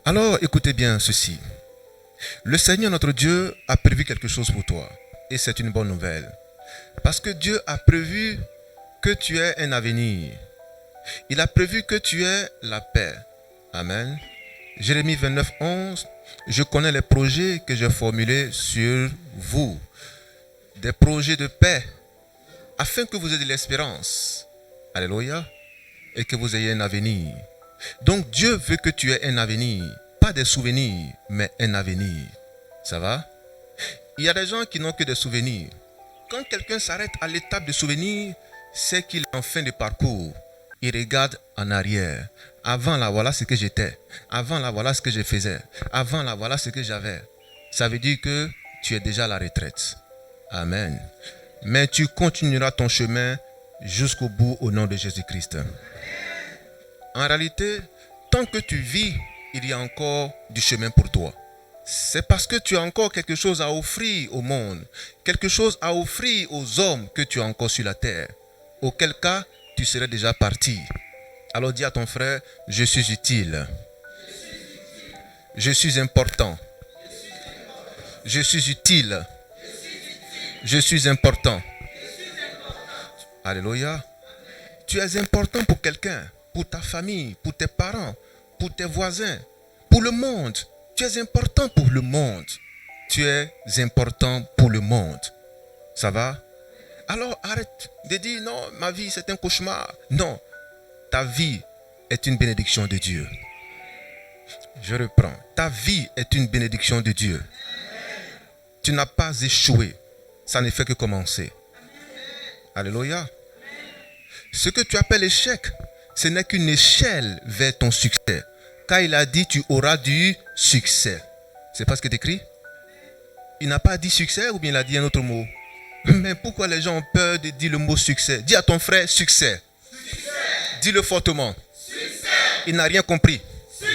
Alors, écoutez bien ceci. Le Seigneur notre Dieu a prévu quelque chose pour toi. Et c'est une bonne nouvelle. Parce que Dieu a prévu que tu aies un avenir. Il a prévu que tu aies la paix. Amen. Jérémie 29, 11. Je connais les projets que j'ai formulés sur vous. Des projets de paix. Afin que vous ayez de l'espérance. Alléluia. Et que vous ayez un avenir. Donc Dieu veut que tu aies un avenir. Pas des souvenirs, mais un avenir. Ça va? Il y a des gens qui n'ont que des souvenirs. Quand quelqu'un s'arrête à l'étape de souvenir, c'est qu'il est en fin de parcours. Il regarde en arrière. Avant là, voilà ce que j'étais. Avant là, voilà ce que je faisais. Avant là, voilà ce que j'avais. Ça veut dire que tu es déjà à la retraite. Amen. Mais tu continueras ton chemin jusqu'au bout au nom de Jésus-Christ. En réalité, tant que tu vis, il y a encore du chemin pour toi. C'est parce que tu as encore quelque chose à offrir au monde, quelque chose à offrir aux hommes que tu as encore sur la terre. Auquel cas, tu serais déjà parti. Alors dis à ton frère, je suis utile. Je suis important. Je suis utile. Je suis important. Alléluia. Tu es important pour quelqu'un, pour ta famille, pour tes parents, pour tes voisins, pour le monde. Tu es important pour le monde. Tu es important pour le monde. Ça va? Alors arrête de dire non, ma vie c'est un cauchemar. Non, ta vie est une bénédiction de Dieu. Je reprends. Ta vie est une bénédiction de Dieu. Tu n'as pas échoué. Ça ne fait que commencer. Alléluia. Ce que tu appelles échec, ce n'est qu'une échelle vers ton succès. Car il a dit, tu auras du succès. C'est pas ce que tu écris? Il n'a pas dit succès ou bien il a dit un autre mot? Mais pourquoi les gens ont peur de dire le mot succès? Dis à ton frère succès. Dis-le fortement. Succès. Il n'a rien compris. Succès.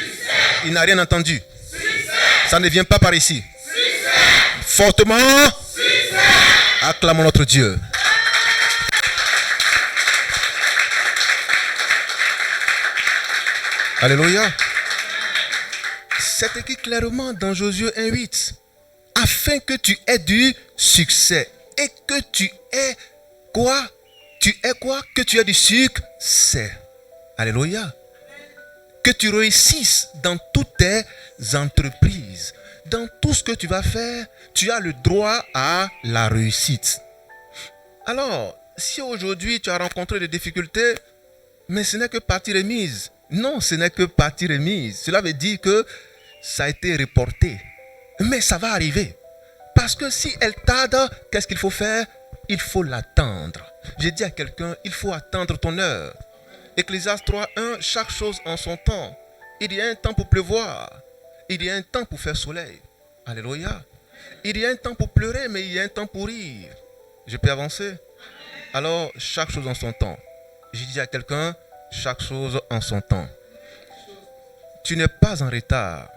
Il n'a rien entendu. Succès. Ça ne vient pas par ici. Succès. Fortement. Succès. Acclamons notre Dieu. Alléluia. C'est écrit clairement dans Josué 1:8. Afin que tu aies du succès. Et que tu aies quoi? Tu aies quoi? Que tu aies du succès. Alléluia. Que tu réussisses dans toutes tes entreprises. Dans tout ce que tu vas faire, tu as le droit à la réussite. Alors, si aujourd'hui tu as rencontré des difficultés, mais ce n'est que partie remise. Non, ce n'est que partie remise. Cela veut dire que ça a été reporté. Mais ça va arriver. Parce que si elle tarde, qu'est-ce qu'il faut faire? Il faut l'attendre. J'ai dit à quelqu'un, il faut attendre ton heure. Ecclésiaste 3:1, chaque chose en son temps. Il y a un temps pour pleuvoir. Il y a un temps pour faire soleil. Alléluia. Il y a un temps pour pleurer, mais il y a un temps pour rire. Je peux avancer? Alors, chaque chose en son temps. J'ai dit à quelqu'un, chaque chose en son temps. Tu n'es pas en retard.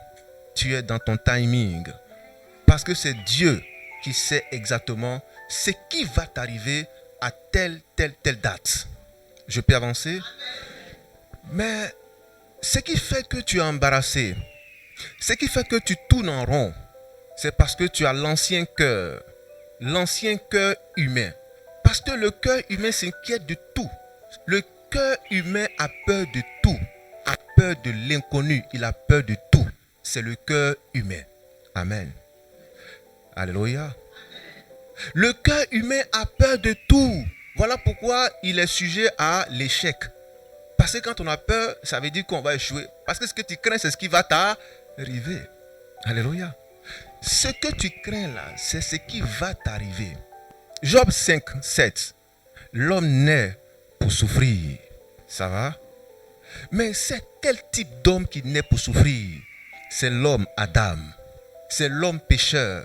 Tu es dans ton timing. Parce que c'est Dieu qui sait exactement ce qui va t'arriver à telle date. Je peux avancer? Mais ce qui fait que tu es embarrassé, ce qui fait que tu tournes en rond, c'est parce que tu as l'ancien cœur humain. Parce que le cœur humain s'inquiète de tout. Le cœur humain a peur de tout, a peur de l'inconnu, il a peur de tout. C'est le cœur humain. Amen. Alléluia. Le cœur humain a peur de tout. Voilà pourquoi il est sujet à l'échec. Parce que quand on a peur, ça veut dire qu'on va échouer. Parce que ce que tu crains, c'est ce qui va t'arriver. Alléluia. Ce que tu crains là, c'est ce qui va t'arriver. Job 5:7. L'homme naît pour souffrir. Ça va? Mais c'est quel type d'homme qui naît pour souffrir? C'est l'homme Adam. C'est l'homme pécheur.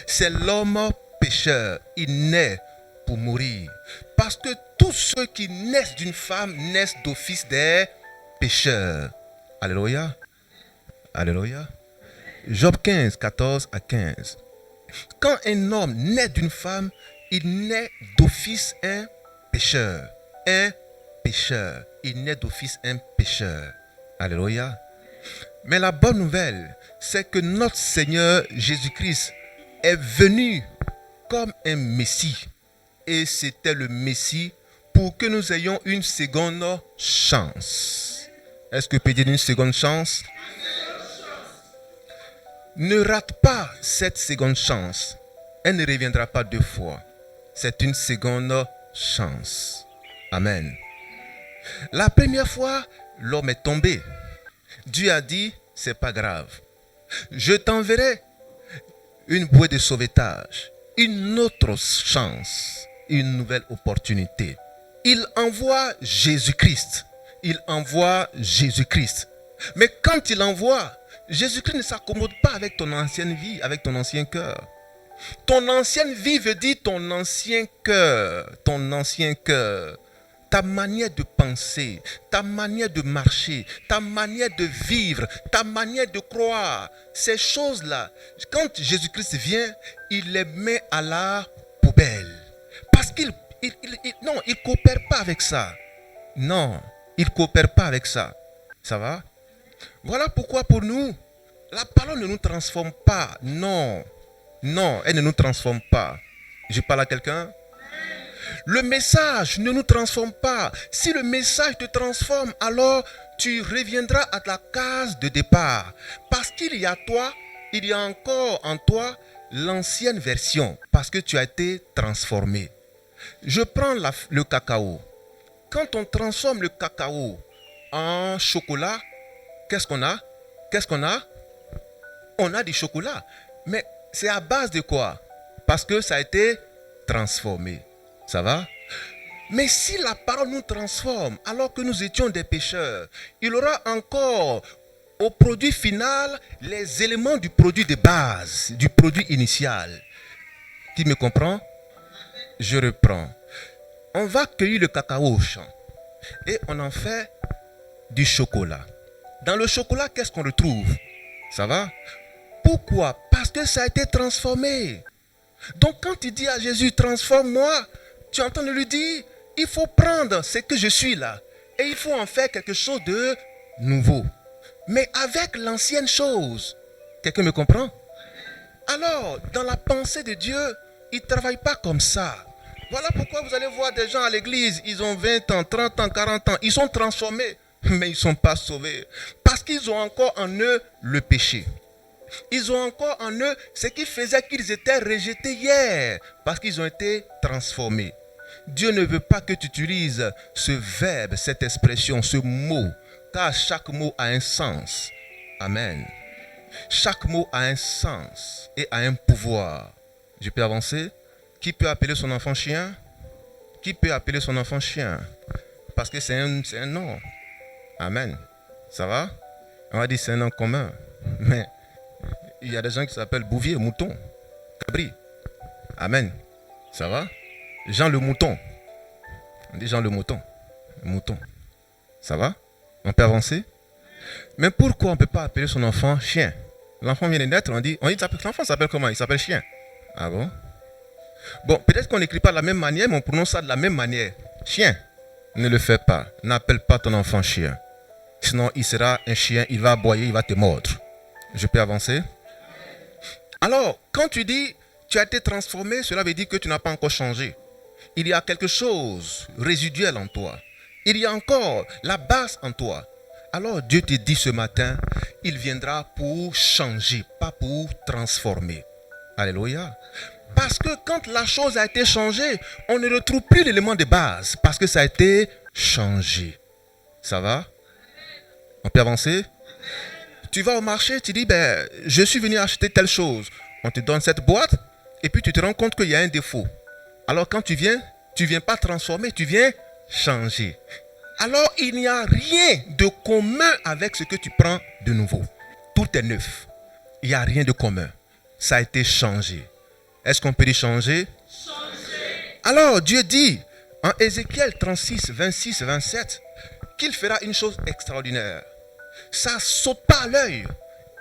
C'est l'homme pécheur. Il naît pour mourir. Parce que tous ceux qui naissent d'une femme naissent d'office des pécheurs. Alléluia. Alléluia. Job 15:14-15. Quand un homme naît d'une femme, il naît d'office un pécheur. Un pécheur. Il naît d'office un pécheur. Alléluia. Mais la bonne nouvelle, c'est que notre Seigneur Jésus-Christ est venu comme un Messie. Et c'était le Messie pour que nous ayons une seconde chance. Est-ce que peut dire une seconde chance? Ne rate pas cette seconde chance. Elle ne reviendra pas deux fois. C'est une seconde chance. Amen. La première fois, l'homme est tombé. Dieu a dit, c'est pas grave. Je t'enverrai une bouée de sauvetage, une autre chance, une nouvelle opportunité. Il envoie Jésus-Christ. Il envoie Jésus-Christ. Mais quand il envoie, Jésus-Christ ne s'accommode pas avec ton ancienne vie, avec ton ancien cœur. Ton ancienne vie veut dire ton ancien cœur, ta manière de penser, ta manière de marcher, ta manière de vivre, ta manière de croire. Ces choses-là, quand Jésus-Christ vient, il les met à la poubelle. Parce qu'il ne coopère pas avec ça. Non, il ne coopère pas avec ça. Ça va? Voilà pourquoi pour nous, la parole ne nous transforme pas. Non, elle ne nous transforme pas. Je parle à quelqu'un? Le message ne nous transforme pas. Si le message te transforme, alors tu reviendras à la case de départ. Parce qu'il y a encore en toi l'ancienne version. Parce que tu as été transformé. Je prends le cacao. Quand on transforme le cacao en chocolat, qu'est-ce qu'on a? On a du chocolat. Mais c'est à base de quoi? Parce que ça a été transformé. Ça va? Mais si la parole nous transforme alors que nous étions des pécheurs, il aura encore au produit final les éléments du produit de base, du produit initial. Qui me comprend? Je reprends. On va cueillir le cacao au champ et on en fait du chocolat. Dans le chocolat, qu'est-ce qu'on retrouve? Ça va? Pourquoi? Parce que ça a été transformé. Donc quand tu dis à Jésus, transforme-moi, tu es en train de lui dire, il faut prendre ce que je suis là et il faut en faire quelque chose de nouveau. Mais avec l'ancienne chose. Quelqu'un me comprend? Alors, dans la pensée de Dieu, il ne travaille pas comme ça. Voilà pourquoi vous allez voir des gens à l'église, ils ont 20 ans, 30 ans, 40 ans, ils sont transformés, mais ils ne sont pas sauvés. Parce qu'ils ont encore en eux le péché. Ils ont encore en eux ce qui faisait qu'ils étaient rejetés hier, parce qu'ils ont été transformés. Dieu ne veut pas que tu utilises ce verbe, cette expression, ce mot, car chaque mot a un sens. Amen. Chaque mot a un sens et a un pouvoir. Je peux avancer? Qui peut appeler son enfant chien? Qui peut appeler son enfant chien? Parce que c'est un nom. Amen. Ça va? On va dire c'est un nom commun. Mais il y a des gens qui s'appellent Bouvier, Mouton, Cabri. Amen. Ça va? Jean le Mouton. On dit Jean le Mouton. Mouton. Ça va? On peut avancer? Mais pourquoi on ne peut pas appeler son enfant chien? L'enfant vient de naître, on dit l'enfant s'appelle comment? Il s'appelle chien. Ah bon? Bon, peut-être qu'on n'écrit pas de la même manière, mais on prononce ça de la même manière. Chien, ne le fais pas. N'appelle pas ton enfant chien. Sinon, il sera un chien, il va aboyer, il va te mordre. Je peux avancer? Alors, quand tu dis tu as été transformé, cela veut dire que tu n'as pas encore changé. Il y a quelque chose résiduel en toi. Il y a encore la base en toi. Alors Dieu te dit ce matin, il viendra pour changer, pas pour transformer. Alléluia. Parce que quand la chose a été changée, on ne retrouve plus l'élément de base parce que ça a été changé. Ça va? On peut avancer? Tu vas au marché, tu dis, je suis venu acheter telle chose. On te donne cette boîte et puis tu te rends compte qu'il y a un défaut. Alors quand tu viens pas transformer, tu viens changer. Alors il n'y a rien de commun avec ce que tu prends de nouveau. Tout est neuf. Il n'y a rien de commun. Ça a été changé. Est-ce qu'on peut dire changer? Changer. Alors Dieu dit en Ézéchiel 36, 26, 27 qu'il fera une chose extraordinaire. Ça ne saute pas à l'œil.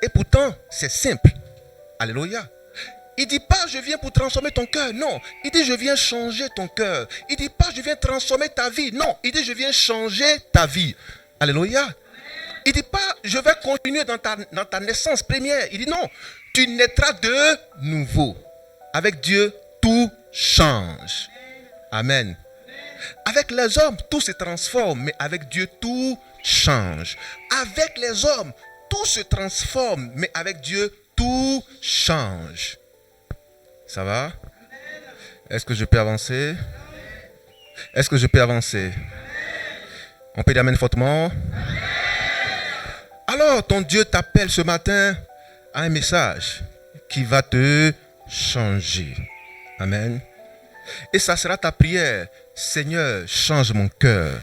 Et pourtant, c'est simple. Alléluia. Il ne dit pas je viens pour transformer ton cœur. Non. Il dit je viens changer ton cœur. Il ne dit pas je viens transformer ta vie. Non. Il dit je viens changer ta vie. Alléluia. Il ne dit pas, je vais continuer dans ta naissance première. Il dit non, tu naîtras de nouveau. Avec Dieu, tout change. Amen. Avec les hommes, tout se transforme, mais avec Dieu, tout change. Avec les hommes, tout se transforme, mais avec Dieu, tout change. Ça va? Est-ce que je peux avancer? Est-ce que je peux avancer? On peut dire amen fortement? Alors, ton Dieu t'appelle ce matin à un message qui va te changer. Amen. Et ça sera ta prière. Seigneur, change mon cœur.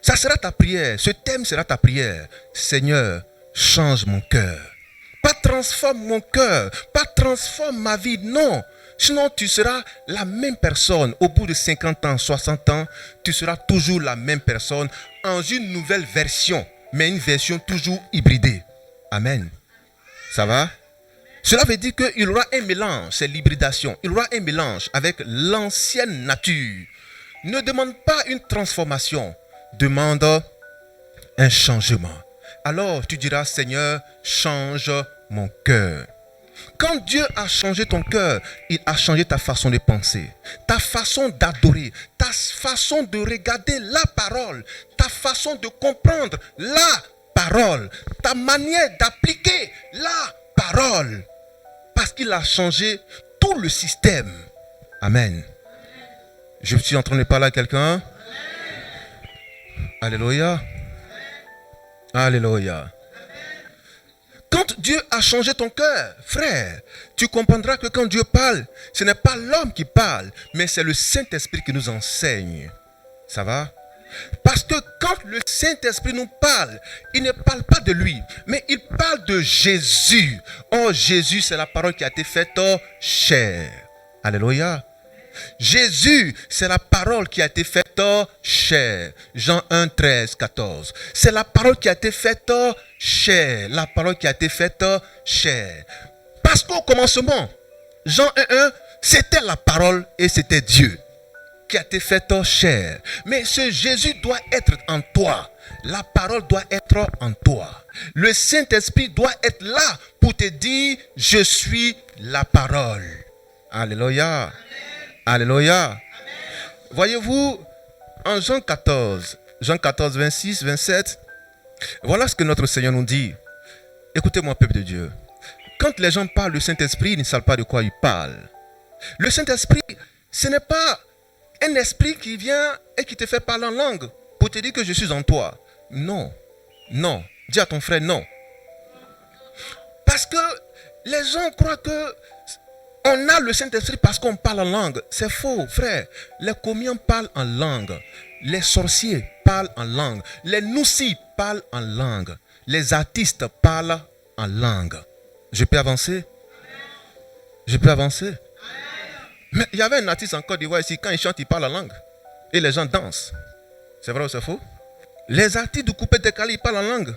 Ça sera ta prière. Ce thème sera ta prière. Seigneur, change mon cœur. Pas transforme mon cœur. Pas transforme ma vie. Non. Sinon, tu seras la même personne. Au bout de 50 ans, 60 ans, tu seras toujours la même personne en une nouvelle version. Mais une version toujours hybridée. Amen. Ça va? Cela veut dire qu'il y aura un mélange, c'est l'hybridation. Il y aura un mélange avec l'ancienne nature. Ne demande pas une transformation, demande un changement. Alors tu diras, Seigneur, change mon cœur. Quand Dieu a changé ton cœur, il a changé ta façon de penser, ta façon d'adorer, ta façon de regarder la parole, ta façon de comprendre la parole, ta manière d'appliquer la parole. Parce qu'il a changé tout le système. Amen. Je suis en train de parler à quelqu'un. Alléluia. Alléluia. Quand Dieu a changé ton cœur, frère, tu comprendras que quand Dieu parle, ce n'est pas l'homme qui parle, mais c'est le Saint-Esprit qui nous enseigne. Ça va? Parce que quand le Saint-Esprit nous parle, il ne parle pas de lui, mais il parle de Jésus. Oh, Jésus, c'est la parole qui a été faite chair. Alléluia. Jésus, c'est la parole qui a été faite chair. Jean 1, 13, 14. C'est la parole qui a été faite chair. La parole qui a été faite chair. Parce qu'au commencement, Jean 1, 1, c'était la parole et c'était Dieu qui a été fait chair. Mais ce Jésus doit être en toi. La parole doit être en toi. Le Saint-Esprit doit être là pour te dire, je suis la parole. Alléluia. Amen. Alléluia. Amen. Voyez-vous, en Jean 14, 26, 27, voilà ce que notre Seigneur nous dit. Écoutez-moi, peuple de Dieu. Quand les gens parlent du Saint-Esprit, ils ne savent pas de quoi ils parlent. Le Saint-Esprit, ce n'est pas un esprit qui vient et qui te fait parler en langue pour te dire que je suis en toi. Non, non. Dis à ton frère non. Parce que les gens croient que on a le Saint-Esprit parce qu'on parle en langue. C'est faux, frère. Les commiens parlent en langue. Les sorciers parlent en langue. Les noussis parlent en langue. Les artistes parlent en langue. Je peux avancer? Je peux avancer? Mais il y avait un artiste en Côte d'Ivoire ici, quand il chante, il parle en langue. Et les gens dansent. C'est vrai ou c'est faux? Les artistes du coupé décalé, ils parlent en langue.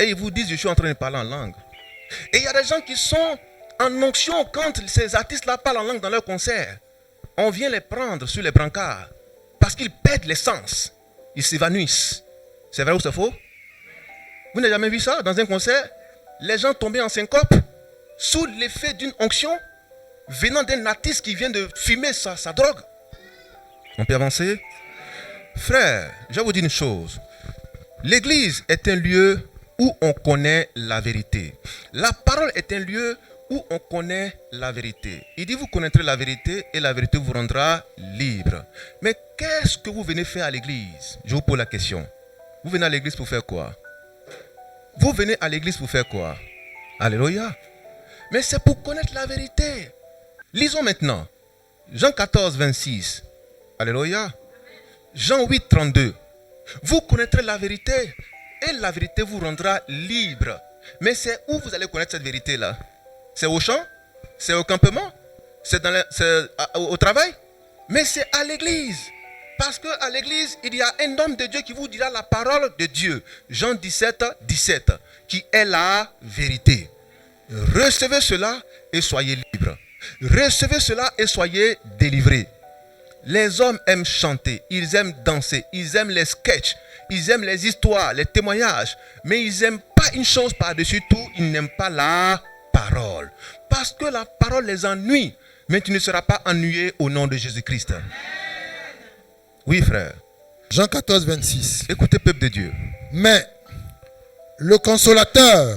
Et ils vous disent, je suis en train de parler en langue. Et il y a des gens qui sont en onction quand ces artistes-là parlent en langue dans leurs concerts. On vient les prendre sur les brancards. Parce qu'ils perdent l'essence. Ils s'évanouissent. C'est vrai ou c'est faux? Vous n'avez jamais vu ça dans un concert? Les gens tombaient en syncope sous l'effet d'une onction venant d'un artiste qui vient de fumer sa drogue. On peut avancer? Frère, je vais vous dire une chose. L'église est un lieu où on connaît la vérité. La parole est un lieu où on connaît la vérité. Il dit, vous connaîtrez la vérité et la vérité vous rendra libre. Mais qu'est-ce que vous venez faire à l'église? Je vous pose la question. Vous venez à l'église pour faire quoi? Vous venez à l'église pour faire quoi? Alléluia. Mais c'est pour connaître la vérité. Lisons maintenant. Jean 14, 26. Alléluia. Jean 8, 32. Vous connaîtrez la vérité et la vérité vous rendra libre. Mais c'est où vous allez connaître cette vérité-là? C'est au champ? C'est au campement? C'est au travail? Mais c'est à l'église. Parce qu'à l'église, il y a un homme de Dieu qui vous dira la parole de Dieu. Jean 17, 17. Qui est la vérité. Recevez cela et soyez libres. Recevez cela et soyez délivrés. Les hommes aiment chanter, ils aiment danser, ils aiment les sketchs, ils aiment les histoires, les témoignages. Mais ils n'aiment pas une chose par-dessus tout, ils n'aiment pas la parole. Parce que la parole les ennuie. Mais tu ne seras pas ennuyé au nom de Jésus-Christ. Oui, frère. Jean 14, 26. Écoutez, peuple de Dieu. Mais le consolateur,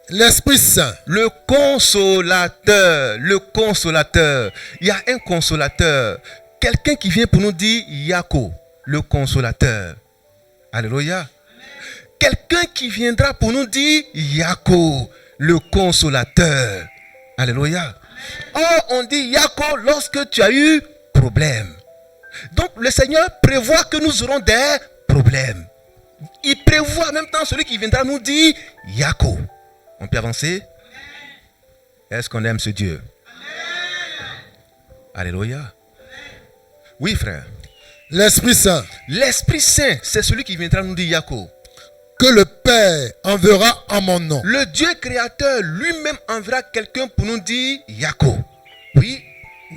l'Esprit Saint, le consolateur. Il y a un consolateur. Quelqu'un qui vient pour nous dire Yako, le consolateur. Alléluia. Quelqu'un qui viendra pour nous dire Yako, le consolateur. Alléluia. Or, on dit Yako lorsque tu as eu problème. Donc, le Seigneur prévoit que nous aurons des problèmes. Il prévoit en même temps celui qui viendra nous dire Yako. On peut avancer? Est-ce qu'on aime ce Dieu? Alléluia. Oui, frère. l'Esprit Saint, L'Esprit Saint, c'est celui qui viendra nous dire Yako. que le Père enverra en mon nom. Le Dieu créateur lui-même enverra quelqu'un pour nous dire Yako. Oui.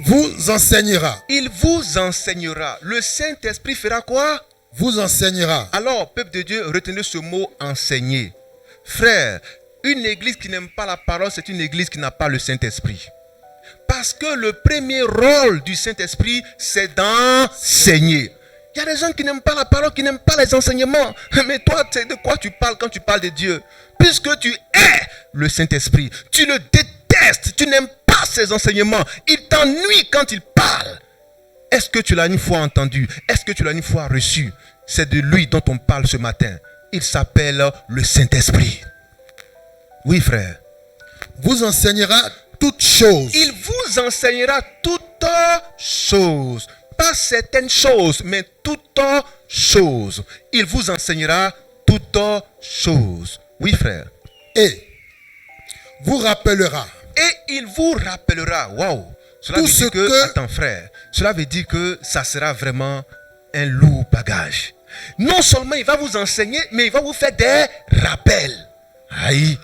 Vous enseignera. Il vous enseignera. Le Saint-Esprit fera quoi? Vous enseignera. Alors, peuple de Dieu, retenez ce mot enseigner. Frère, une église qui n'aime pas la parole, c'est une église qui n'a pas le Saint-Esprit. Parce que le premier rôle du Saint-Esprit, c'est d'enseigner. Il y a des gens qui n'aiment pas la parole, qui n'aiment pas les enseignements. Mais toi, tu sais de quoi tu parles quand tu parles de Dieu? Puisque tu es le Saint-Esprit, tu le détestes, tu n'aimes pas ses enseignements. Il t'ennuie quand il parle. Est-ce que tu l'as une fois entendu? Est-ce que tu l'as une fois reçu? C'est de lui dont on parle ce matin. Il s'appelle le Saint-Esprit. Oui, frère. Vous enseignera toutes choses. Il vous enseignera toutes choses. Pas certaines choses, mais toutes choses. Il vous enseignera toutes choses. Oui, frère. Et vous rappellera. Et il vous rappellera. Waouh. Cela Tout veut ce dire que, que- attends frère, cela veut dire que ça sera vraiment un lourd bagage. Non seulement il va vous enseigner, mais il va vous faire des rappels. Aïe.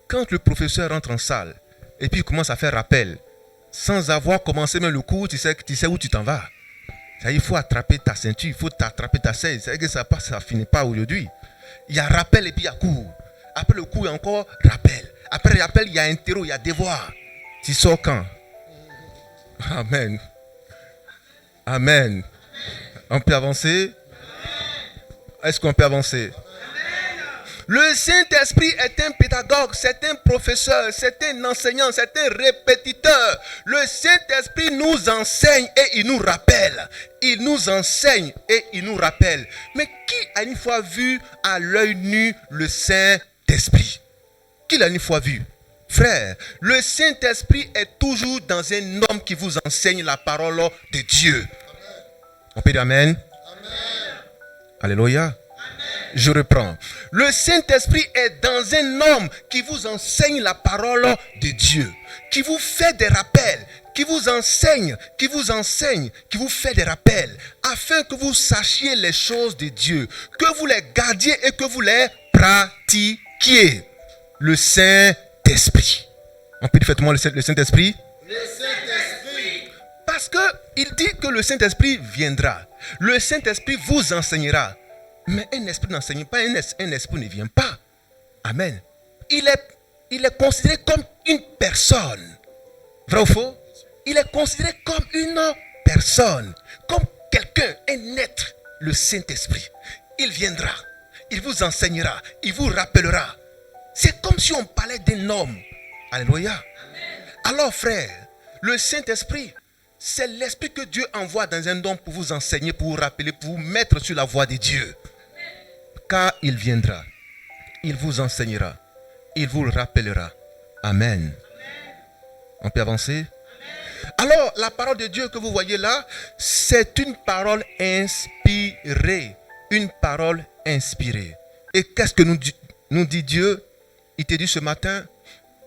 Quand le professeur rentre en salle et puis il commence à faire rappel, sans avoir commencé même le cours, tu sais où tu t'en vas. Il faut attraper ta ceinture, il faut attraper ta chaise. C'est que ça ne finit pas aujourd'hui. Il y a rappel et puis il y a cours. Après le cours, il y a encore rappel. Après le rappel, il y a interro, il y a devoir. Tu sors quand? Amen. Amen. On peut avancer? Est-ce qu'on peut avancer? Le Saint-Esprit est un pédagogue, c'est un professeur, c'est un enseignant, c'est un répétiteur. Le Saint-Esprit nous enseigne et il nous rappelle. Il nous enseigne et il nous rappelle. Mais qui a une fois vu à l'œil nu le Saint-Esprit? Qui l'a une fois vu? Frère, le Saint-Esprit est toujours dans un homme qui vous enseigne la parole de Dieu. On peut dire Amen? Alléluia. Je reprends. Le Saint-Esprit est dans un homme qui vous enseigne la parole de Dieu, qui vous fait des rappels, qui vous enseigne, qui vous fait des rappels, afin que vous sachiez les choses de Dieu, que vous les gardiez et que vous les pratiquiez. Le Saint-Esprit. On peut dire faitement le Saint-Esprit? Le Saint-Esprit. Parce qu'il dit que le Saint-Esprit viendra. Le Saint-Esprit vous enseignera. Mais un esprit n'enseigne pas, un esprit ne vient pas. Amen. Il est considéré comme une personne. Vrai ou faux? Il est considéré comme une personne, comme quelqu'un, un être, le Saint-Esprit. Il viendra, il vous enseignera, il vous rappellera. C'est comme si on parlait d'un homme. Alléluia. Alors frère, le Saint-Esprit, c'est l'esprit que Dieu envoie dans un homme pour vous enseigner, pour vous rappeler, pour vous mettre sur la voie de Dieu. Car il viendra, il vous enseignera, il vous rappellera. Amen. On peut avancer? Alors, la parole de Dieu que vous voyez là, c'est une parole inspirée. Une parole inspirée. Et qu'est-ce que nous dit Dieu? Il te dit ce matin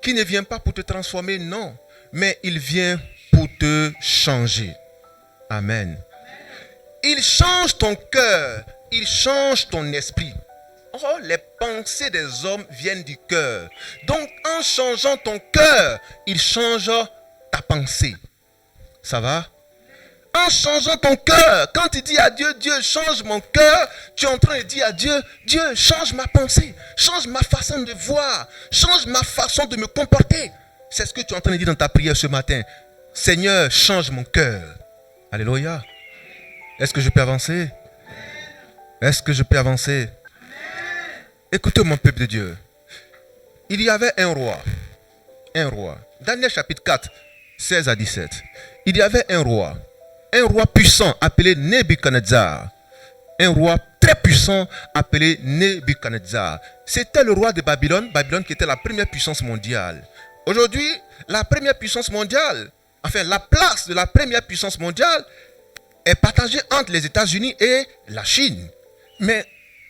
qu'il ne vient pas pour te transformer, non. Mais il vient pour te changer. Amen. Il change ton cœur. Il change ton esprit. Oh, les pensées des hommes viennent du cœur. Donc, en changeant ton cœur, il change ta pensée. Ça va? En changeant ton cœur, quand tu dis à Dieu, Dieu change mon cœur, tu es en train de dire à Dieu, Dieu change ma pensée, change ma façon de voir, change ma façon de me comporter. C'est ce que tu es en train de dire dans ta prière ce matin. Seigneur, change mon cœur. Alléluia. Est-ce que je peux avancer? Est-ce que je peux avancer? Écoutez mon peuple de Dieu. Il y avait un roi. Un roi. Daniel chapitre 4, 16 à 17. Il y avait un roi puissant appelé Nebuchadnezzar. Un roi très puissant appelé Nebuchadnezzar. C'était le roi de Babylone, Babylone qui était la première puissance mondiale. Aujourd'hui, la première puissance mondiale, enfin la place de la première puissance mondiale est partagée entre les États-Unis et la Chine. Mais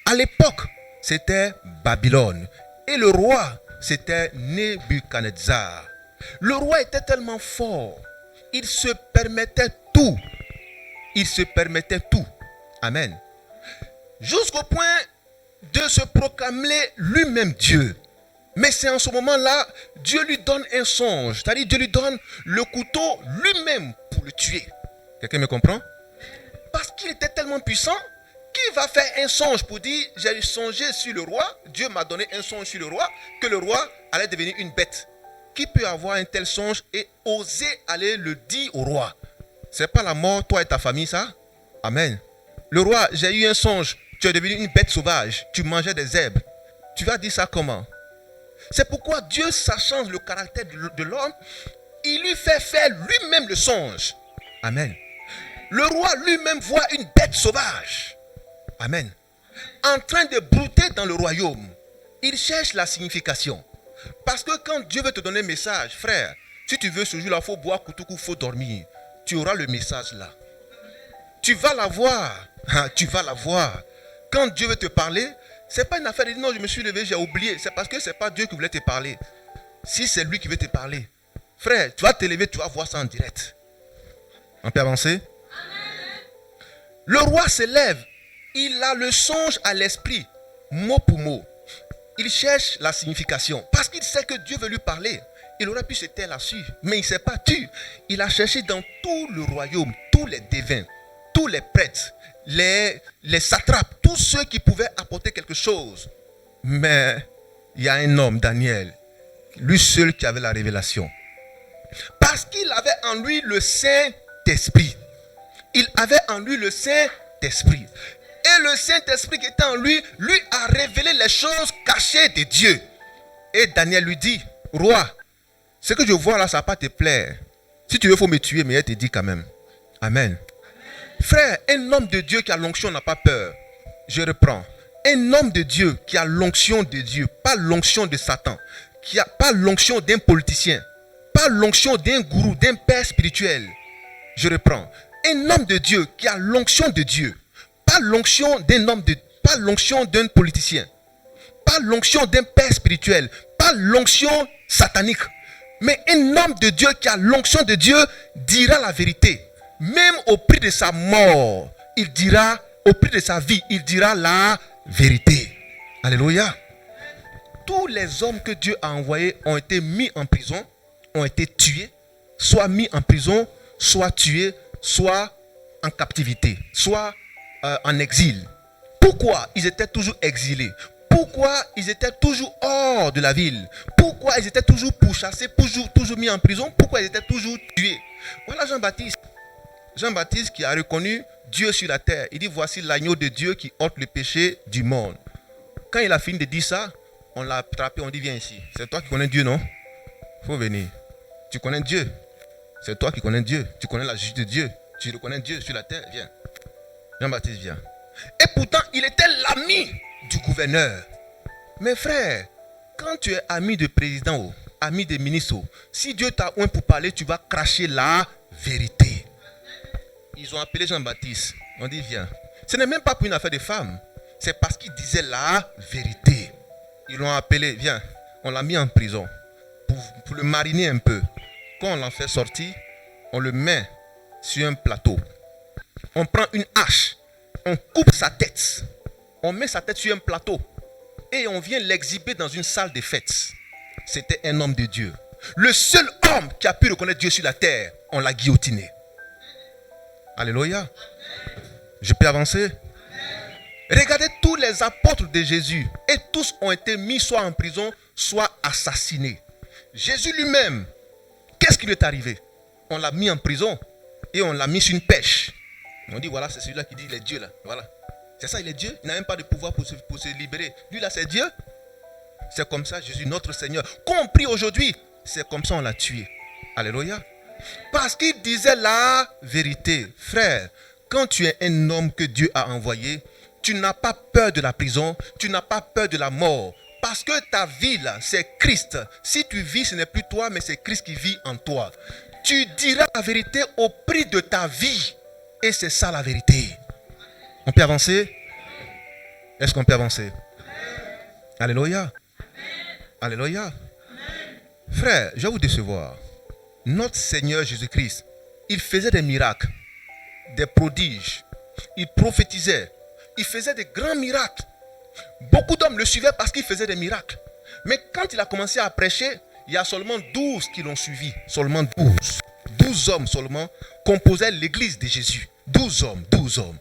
à l'époque, c'était Babylone. Et le roi, c'était Nebuchadnezzar. Le roi était tellement fort, il se permettait tout. Il se permettait tout. Amen. Jusqu'au point de se proclamer lui-même Dieu. Mais c'est en ce moment-là, Dieu lui donne un songe. C'est-à-dire, Dieu lui donne le couteau lui-même pour le tuer. Quelqu'un me comprend? Parce qu'il était tellement puissant, qui va faire un songe pour dire, j'ai songé sur le roi, Dieu m'a donné un songe sur le roi, que le roi allait devenir une bête. Qui peut avoir un tel songe et oser aller le dire au roi? C'est pas la mort, toi et ta famille, ça? Amen. Le roi, j'ai eu un songe, tu es devenu une bête sauvage, tu mangeais des herbes. Tu vas dire ça comment? C'est pourquoi Dieu, sachant le caractère de l'homme, il lui fait faire lui-même le songe. Amen. Le roi lui-même voit une bête sauvage. Amen. En train de brouter dans le royaume. Il cherche la signification. Parce que quand Dieu veut te donner un message, frère, si tu veux ce jour-là, il faut boire koutoukou, il faut dormir. Tu auras le message là. Tu vas l'avoir. Tu vas l'avoir. Quand Dieu veut te parler, ce n'est pas une affaire de dire non, je me suis levé, j'ai oublié. C'est parce que ce n'est pas Dieu qui voulait te parler. Si c'est lui qui veut te parler, frère, tu vas te lever, tu vas voir ça en direct. On peut avancer? Le roi se lève. Il a le songe à l'esprit, mot pour mot. Il cherche la signification. Parce qu'il sait que Dieu veut lui parler. Il aurait pu se taire là-dessus. Mais il ne s'est pas tu. Il a cherché dans tout le royaume, tous les devins, tous les prêtres, les satrapes, tous ceux qui pouvaient apporter quelque chose. Mais il y a un homme, Daniel, lui seul qui avait la révélation. Parce qu'il avait en lui le Saint-Esprit. Il avait en lui le Saint-Esprit. Et le Saint-Esprit qui était en lui, lui a révélé les choses cachées de Dieu. Et Daniel lui dit, roi, ce que je vois là, ça ne va pas te plaire. Si tu veux, il faut me tuer, mais elle te dit quand même. Amen. Frère, un homme de Dieu qui a l'onction n'a pas peur. Je reprends. Un homme de Dieu qui a l'onction de Dieu, pas l'onction de Satan, qui n'a pas l'onction d'un politicien, pas l'onction d'un gourou, d'un père spirituel. Je reprends. Un homme de Dieu qui a l'onction de Dieu, pas l'onction d'un homme de, pas l'onction d'un politicien, pas l'onction d'un père spirituel, pas l'onction satanique, mais un homme de Dieu qui a l'onction de Dieu dira la vérité. Même au prix de sa mort, il dira, au prix de sa vie, il dira la vérité. Alléluia. Tous les hommes que Dieu a envoyés ont été mis en prison, ont été tués, soit mis en prison, soit tués, soit en captivité, soit en exil. Pourquoi ils étaient toujours exilés? Pourquoi ils étaient toujours hors de la ville? Pourquoi ils étaient toujours pourchassés, toujours mis en prison? Pourquoi ils étaient toujours tués? Voilà Jean-Baptiste. Jean-Baptiste qui a reconnu Dieu sur la terre. Il dit, voici l'agneau de Dieu qui ôte le péché du monde. Quand il a fini de dire ça, on l'a attrapé, on dit, viens ici. C'est toi qui connais Dieu, non? Il faut venir. Tu connais Dieu. C'est toi qui connais Dieu. Tu connais la justice de Dieu. Tu reconnais Dieu sur la terre. Viens. Jean-Baptiste vient. Et pourtant, il était l'ami du gouverneur. Mais frère, quand tu es ami de président, ami des ministres, si Dieu t'a oint pour parler, tu vas cracher la vérité. Ils ont appelé Jean-Baptiste. On dit, viens. Ce n'est même pas pour une affaire de femme. C'est parce qu'il disait la vérité. Ils l'ont appelé, viens. On l'a mis en prison pour le mariner un peu. Quand on l'en fait sortir, on le met sur un plateau. On prend une hache. On coupe sa tête. On met sa tête sur un plateau. Et on vient l'exhiber dans une salle de fêtes. C'était un homme de Dieu. Le seul homme qui a pu reconnaître Dieu sur la terre, on l'a guillotiné. Alléluia. Je peux avancer? Regardez tous les apôtres de Jésus. Et tous ont été mis soit en prison, soit assassinés. Jésus lui-même, qu'est-ce qui lui est arrivé? On l'a mis en prison et on l'a mis sur une pêche. On dit voilà, c'est celui-là qui dit il est Dieu là. Voilà. C'est ça, il est Dieu. Il n'a même pas de pouvoir pour se libérer. Lui là, c'est Dieu. C'est comme ça, Jésus, notre Seigneur, compris aujourd'hui, c'est comme ça on l'a tué. Alléluia. Parce qu'il disait la vérité. Frère, quand tu es un homme que Dieu a envoyé, tu n'as pas peur de la prison, tu n'as pas peur de la mort. Parce que ta vie là, c'est Christ. Si tu vis, ce n'est plus toi, mais c'est Christ qui vit en toi. Tu diras la vérité au prix de ta vie. Et c'est ça la vérité. On peut avancer? Est-ce qu'on peut avancer? Alléluia. Alléluia. Frère, je vais vous décevoir. Notre Seigneur Jésus-Christ, il faisait des miracles, des prodiges. Il prophétisait. Il faisait des grands miracles. Beaucoup d'hommes le suivaient parce qu'il faisait des miracles. Mais quand il a commencé à prêcher, il y a seulement 12 qui l'ont suivi. Seulement 12. 12 hommes seulement composaient l'église de Jésus. 12 hommes, 12 hommes.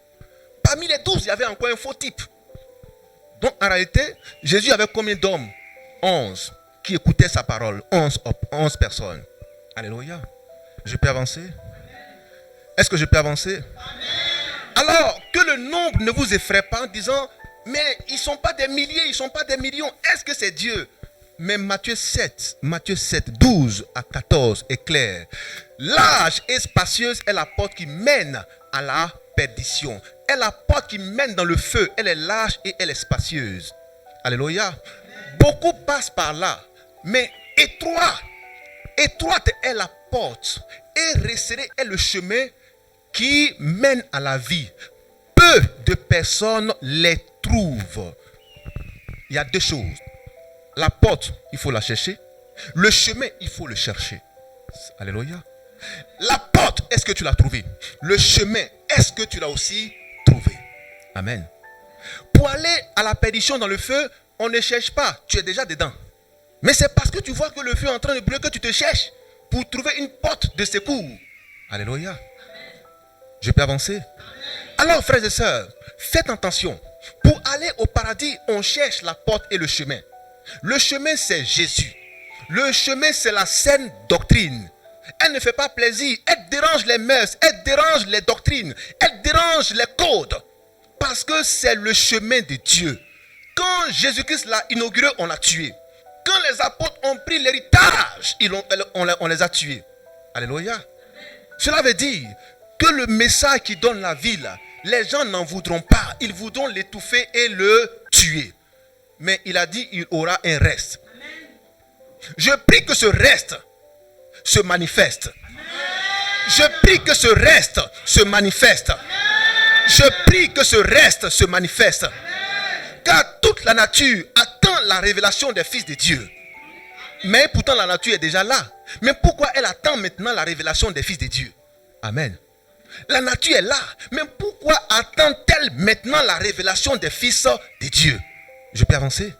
Parmi les 12, il y avait encore un faux type. Donc en réalité, Jésus avait combien d'hommes? 11 qui écoutaient sa parole. 11 personnes. Alléluia. Je peux avancer? Est-ce que je peux avancer? Alors que le nombre ne vous effraie pas en disant mais ils ne sont pas des milliers, ils ne sont pas des millions. Est-ce que c'est Dieu? Mais Matthieu 7, 12 à 14 est clair. Large et spacieuse est la porte qui mène à la perdition. Et la porte qui mène dans le feu, elle est large et elle est spacieuse. Alléluia. Beaucoup passent par là, mais étroite est la porte et resserré est le chemin qui mène à la vie. Peu de personnes les trouvent. Il y a deux choses. La porte, il faut la chercher. Le chemin, il faut le chercher. Alléluia. La porte, est-ce que tu l'as trouvée? Le chemin, est-ce que tu l'as aussi trouvé? Amen. Pour aller à la perdition dans le feu, on ne cherche pas. Tu es déjà dedans. Mais c'est parce que tu vois que le feu est en train de brûler que tu te cherches pour trouver une porte de secours. Alléluia. Je peux avancer? Alors, frères et sœurs, faites attention. Pour aller au paradis, on cherche la porte et le chemin. Le chemin, c'est Jésus. Le chemin, c'est la saine doctrine. Elle ne fait pas plaisir. Elle dérange les mœurs. Elle dérange les doctrines. Elle dérange les codes. Parce que c'est le chemin de Dieu. Quand Jésus-Christ l'a inauguré, on l'a tué. Quand les apôtres ont pris l'héritage, on les a tués. Alléluia. Cela veut dire que le message qui donne la vie, là, les gens n'en voudront pas. Ils voudront l'étouffer et le tuer. Mais il a dit il aura un reste. Je prie que ce reste se manifeste. Je prie que ce reste se manifeste. Je prie que ce reste se manifeste. Car toute la nature attend la révélation des fils de Dieu. Mais pourtant la nature est déjà là. Mais pourquoi elle attend maintenant la révélation des fils de Dieu? Amen. La nature est là. Mais pourquoi attend-elle maintenant la révélation des fils de Dieu? Je peux avancer?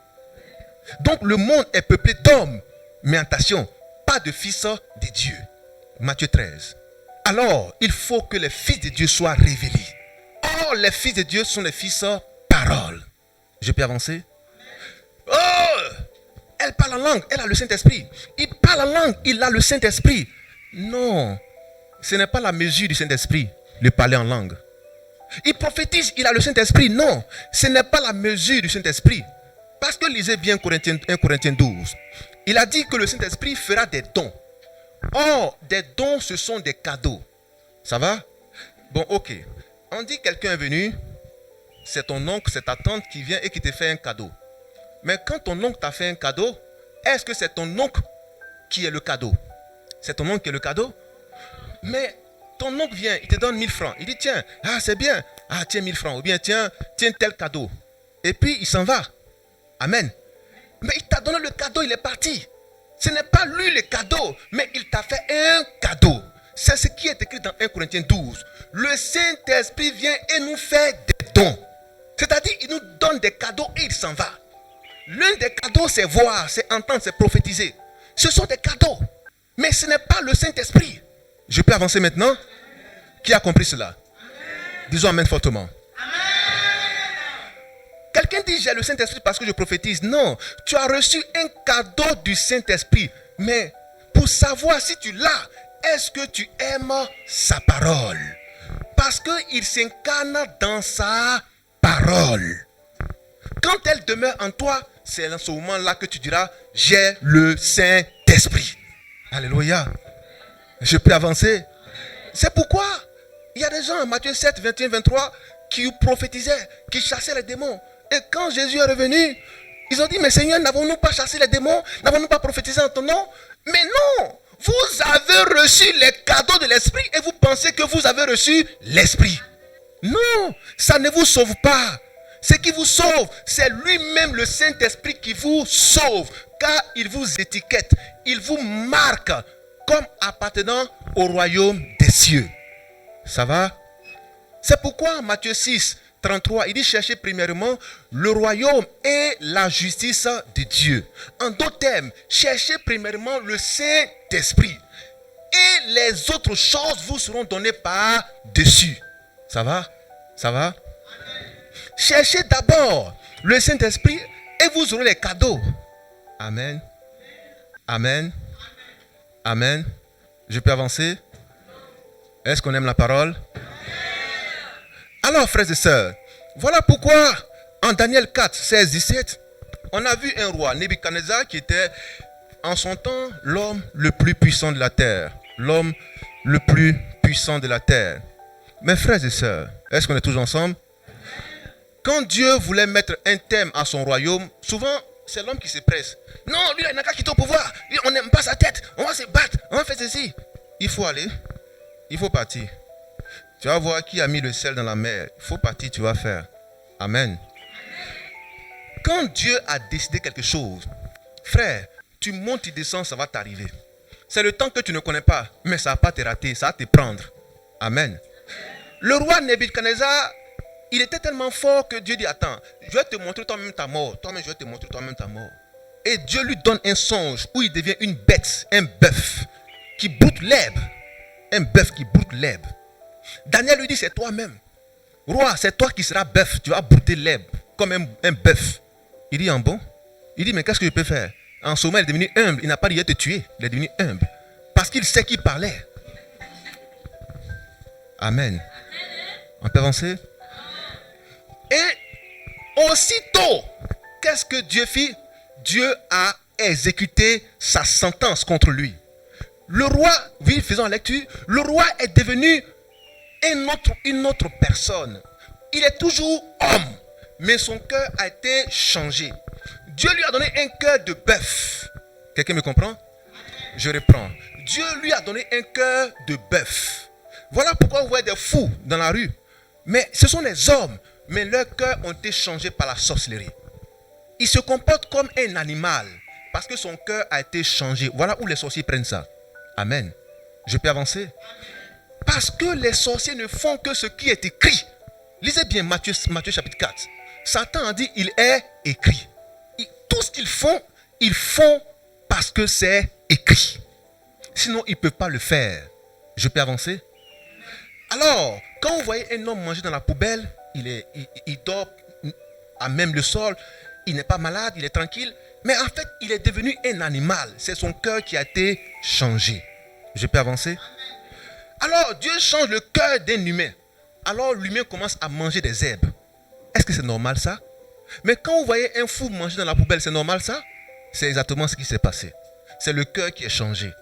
Donc le monde est peuplé d'hommes. Mais attention, pas de fils de Dieu. Matthieu 13. Alors, il faut que les fils de Dieu soient révélés. Or, les fils de Dieu sont les fils parole. Je peux avancer? Oh! Elle parle en langue, elle a le Saint-Esprit. Il parle en langue, il a le Saint-Esprit. Non, ce n'est pas la mesure du Saint-Esprit, le parler en langue. Il prophétise, il a le Saint-Esprit. Non, ce n'est pas la mesure du Saint-Esprit. Parce que lisez bien 1 Corinthiens 12. Il a dit que le Saint-Esprit fera des dons. Or, des dons, ce sont des cadeaux. Ça va? Bon, ok. On dit quelqu'un est venu, c'est ton oncle, c'est ta tante qui vient et qui te fait un cadeau. Mais quand ton oncle t'a fait un cadeau, est-ce que c'est ton oncle qui est le cadeau? C'est ton oncle qui est le cadeau? Mais ton oncle vient, il te donne 1000 francs. Il dit, tiens, c'est bien. Tiens 1000 francs. Ou bien, tiens tel cadeau. Et puis, il s'en va. Amen. Mais il t'a donné le cadeau, il est parti. Ce n'est pas lui le cadeau, mais il t'a fait un cadeau. C'est ce qui est écrit dans 1 Corinthiens 12. Le Saint-Esprit vient et nous fait des dons. C'est-à-dire, il nous donne des cadeaux et il s'en va. L'un des cadeaux, c'est voir, c'est entendre, c'est prophétiser. Ce sont des cadeaux. Mais ce n'est pas le Saint-Esprit. Je peux avancer maintenant? Qui a compris cela? Disons amen fortement. Quelqu'un dit j'ai le Saint-Esprit parce que je prophétise. Non, tu as reçu un cadeau du Saint-Esprit. Mais pour savoir si tu l'as, est-ce que tu aimes sa parole? Parce qu'il s'incarne dans sa parole. Quand elle demeure en toi, c'est dans ce moment-là que tu diras j'ai le Saint-Esprit. Alléluia. Je peux avancer. C'est pourquoi il y a des gens, Matthieu 7, 21, 23, qui prophétisaient, qui chassaient les démons. Et quand Jésus est revenu, ils ont dit, mais Seigneur, n'avons-nous pas chassé les démons? N'avons-nous pas prophétisé en ton nom? Mais non, vous avez reçu les cadeaux de l'Esprit et vous pensez que vous avez reçu l'Esprit. Non, ça ne vous sauve pas. Ce qui vous sauve, c'est lui-même le Saint-Esprit qui vous sauve. Car il vous étiquette, il vous marque comme appartenant au royaume des cieux. Ça va? C'est pourquoi Matthieu 6, 33, il dit cherchez premièrement le royaume et la justice de Dieu. En d'autres termes, cherchez premièrement le Saint-Esprit. Et les autres choses vous seront données par-dessus. Ça va? Ça va? Cherchez d'abord le Saint-Esprit et vous aurez les cadeaux. Amen. Amen. Amen. Je peux avancer? Est-ce qu'on aime la parole? Alors, frères et sœurs, voilà pourquoi en Daniel 4, 16, 17, on a vu un roi, Nebuchadnezzar, qui était en son temps l'homme le plus puissant de la terre. L'homme le plus puissant de la terre. Mes frères et sœurs, est-ce qu'on est tous ensemble? Quand Dieu voulait mettre un thème à son royaume, souvent c'est l'homme qui se presse. Non, lui il n'a qu'à quitter au pouvoir. Lui, on n'aime pas sa tête. On va se battre. On va faire ceci. Il faut aller. Il faut partir. Tu vas voir qui a mis le sel dans la mer. Il faut partir, tu vas faire. Amen. Quand Dieu a décidé quelque chose, frère, tu montes, tu descends, ça va t'arriver. C'est le temps que tu ne connais pas, mais ça ne va pas te rater, ça va te prendre. Amen. Le roi Nebuchadnezzar, il était tellement fort que Dieu dit, attends, je vais te montrer toi-même ta mort. Toi-même, je vais te montrer toi-même ta mort. Et Dieu lui donne un songe où il devient une bête, un bœuf, qui broute l'herbe. Un bœuf qui broute l'herbe. Daniel lui dit, c'est toi-même. Roi, c'est toi qui seras bœuf. Tu vas brouter l'herbe comme un bœuf. Il dit, en bon? Il dit, mais qu'est-ce que je peux faire? En ce moment, il est devenu humble. Il n'a pas dit de te tuer. Il est devenu humble. Parce qu'il sait qui parlait. Amen. On peut avancer? Et aussitôt, qu'est-ce que Dieu fit? Dieu a exécuté sa sentence contre lui. Le roi, oui, faisons la lecture, le roi est devenu une autre personne. Il est toujours homme, mais son cœur a été changé. Dieu lui a donné un cœur de bœuf. Quelqu'un me comprend? Je reprends. Dieu lui a donné un cœur de bœuf. Voilà pourquoi vous voyez des fous dans la rue. Mais ce sont des hommes, mais leurs cœurs ont été changés par la sorcellerie. Il se comporte comme un animal parce que son cœur a été changé. Voilà où les sorciers prennent ça. Amen. Je peux avancer? Parce que les sorciers ne font que ce qui est écrit. Lisez bien Matthieu chapitre 4. Satan a dit, il est écrit. Tout ce qu'ils font parce que c'est écrit. Sinon, ils ne peuvent pas le faire. Je peux avancer? Alors, quand vous voyez un homme manger dans la poubelle, il dort à même le sol, il n'est pas malade, il est tranquille, mais en fait, il est devenu un animal. C'est son cœur qui a été changé. Je peux avancer? Alors, Dieu change le cœur d'un humain. Alors, l'humain commence à manger des herbes. Est-ce que c'est normal ça? Mais quand vous voyez un fou manger dans la poubelle, c'est normal ça? C'est exactement ce qui s'est passé. C'est le cœur qui est changé.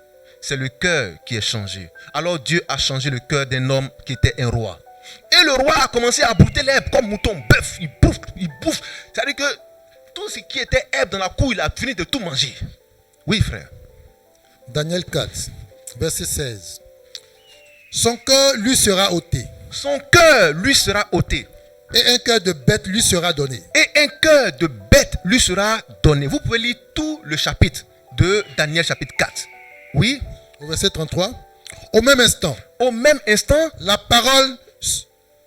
C'est le cœur qui est changé. Alors Dieu a changé le cœur d'un homme qui était un roi. Et le roi a commencé à brouter l'herbe comme mouton, bœuf. Il bouffe. C'est-à-dire que tout ce qui était herbe dans la cour, il a fini de tout manger. Oui, frère. Daniel 4, verset 16. Son cœur lui sera ôté. Son cœur lui sera ôté. Et un cœur de bête lui sera donné. Et un cœur de bête lui sera donné. Vous pouvez lire tout le chapitre de Daniel chapitre 4. Oui. Au verset 33. Au même instant. Au même instant. La parole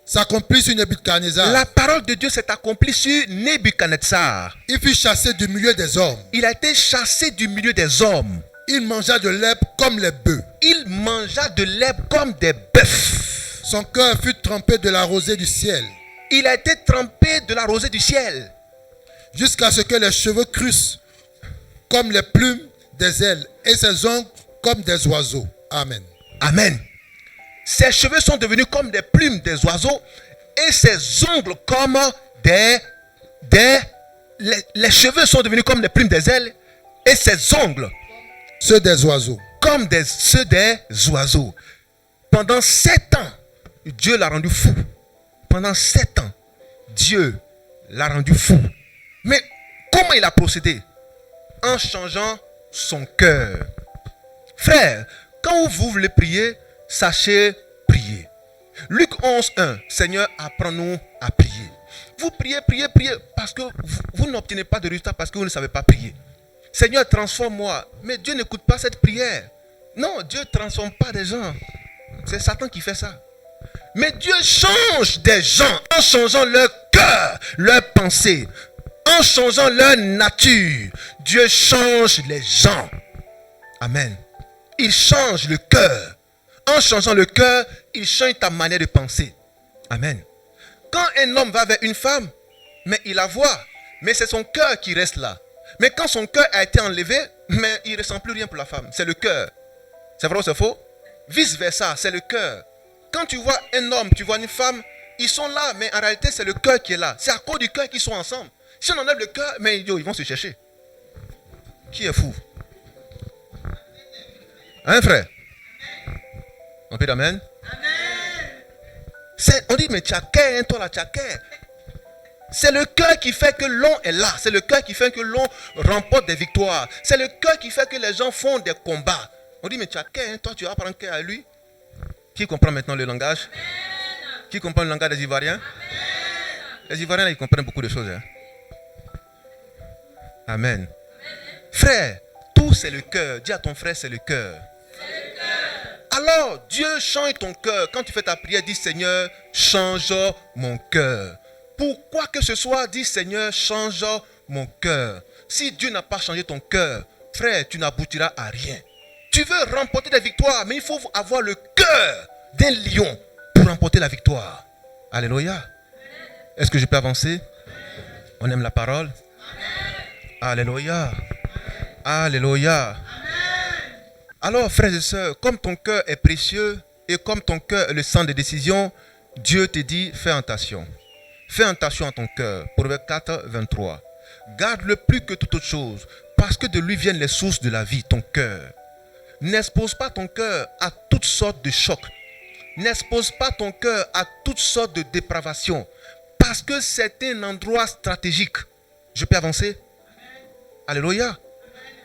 s'accomplit sur Nebuchadnezzar. La parole de Dieu s'est accomplie sur Nebuchadnezzar. Il fut chassé du milieu des hommes. Il a été chassé du milieu des hommes. Il mangea de l'herbe comme les bœufs. Il mangea de l'herbe comme des bœufs. Son cœur fut trempé de la rosée du ciel, Il a été trempé de la rosée du ciel. jusqu'à ce que les cheveux crussent comme les plumes des ailes et ses ongles comme des oiseaux. Amen. Amen. Ses cheveux sont devenus comme des plumes des oiseaux et ses ongles comme les cheveux sont devenus comme des plumes des ailes et ses ongles Ceux des oiseaux. comme ceux des oiseaux. Pendant 7 ans, Dieu l'a rendu fou. Pendant 7 ans, Dieu l'a rendu fou. Mais comment il a procédé? En changeant son cœur. Frère, quand vous voulez prier, sachez prier. Luc 11:1, Seigneur, apprends-nous à prier. Vous priez, priez, priez, parce que vous n'obtenez pas de résultat parce que vous ne savez pas prier. Seigneur, transforme-moi. Mais Dieu n'écoute pas cette prière. Non, Dieu ne transforme pas des gens. C'est Satan qui fait ça. Mais Dieu change des gens en changeant leur cœur, leur pensée, en changeant leur nature. Dieu change les gens. Amen. Il change le cœur. En changeant le cœur, il change ta manière de penser. Amen. Quand un homme va vers une femme, mais il la voit, mais c'est son cœur qui reste là. Mais quand son cœur a été enlevé, mais il ne ressent plus rien pour la femme. C'est le cœur. C'est vrai ou c'est faux? Vice versa, c'est le cœur. Quand tu vois un homme, tu vois une femme, ils sont là, mais en réalité, c'est le cœur qui est là. C'est à cause du cœur qu'ils sont ensemble. Si on enlève le cœur, mais ils vont se chercher. Qui est fou? Hein, frère? On peut dire amen? On dit, mais tu as cœur, hein, toi là, tu as cœur. C'est le cœur qui fait que l'on est là. C'est le cœur qui fait que l'on remporte des victoires. C'est le cœur qui fait que les gens font des combats. On dit, mais tu as cœur, hein, toi tu vas prendre cœur à lui. Qui comprend maintenant le langage? Qui comprend le langage des Ivoiriens? Les Ivoiriens, ils comprennent beaucoup de choses. Hein? Amen. Frère, tout c'est le cœur. Dis à ton frère, c'est le cœur. Alors, Dieu change ton cœur. Quand tu fais ta prière, dis Seigneur, change mon cœur. Pourquoi que ce soit, dis Seigneur, change mon cœur. Si Dieu n'a pas changé ton cœur, frère, tu n'aboutiras à rien. Tu veux remporter des victoires, mais il faut avoir le cœur d'un lion pour remporter la victoire. Alléluia. Est-ce que je peux avancer? On aime la parole? Alléluia. Alléluia. Alors, frères et sœurs, comme ton cœur est précieux et comme ton cœur est le centre des décisions, Dieu te dit, fais attention. Fais attention à ton cœur. Proverbe 4, 23. Garde-le plus que toute autre chose, parce que de lui viennent les sources de la vie, ton cœur. N'expose pas ton cœur à toutes sortes de chocs. N'expose pas ton cœur à toutes sortes de dépravations, parce que c'est un endroit stratégique. Je peux avancer? Alléluia.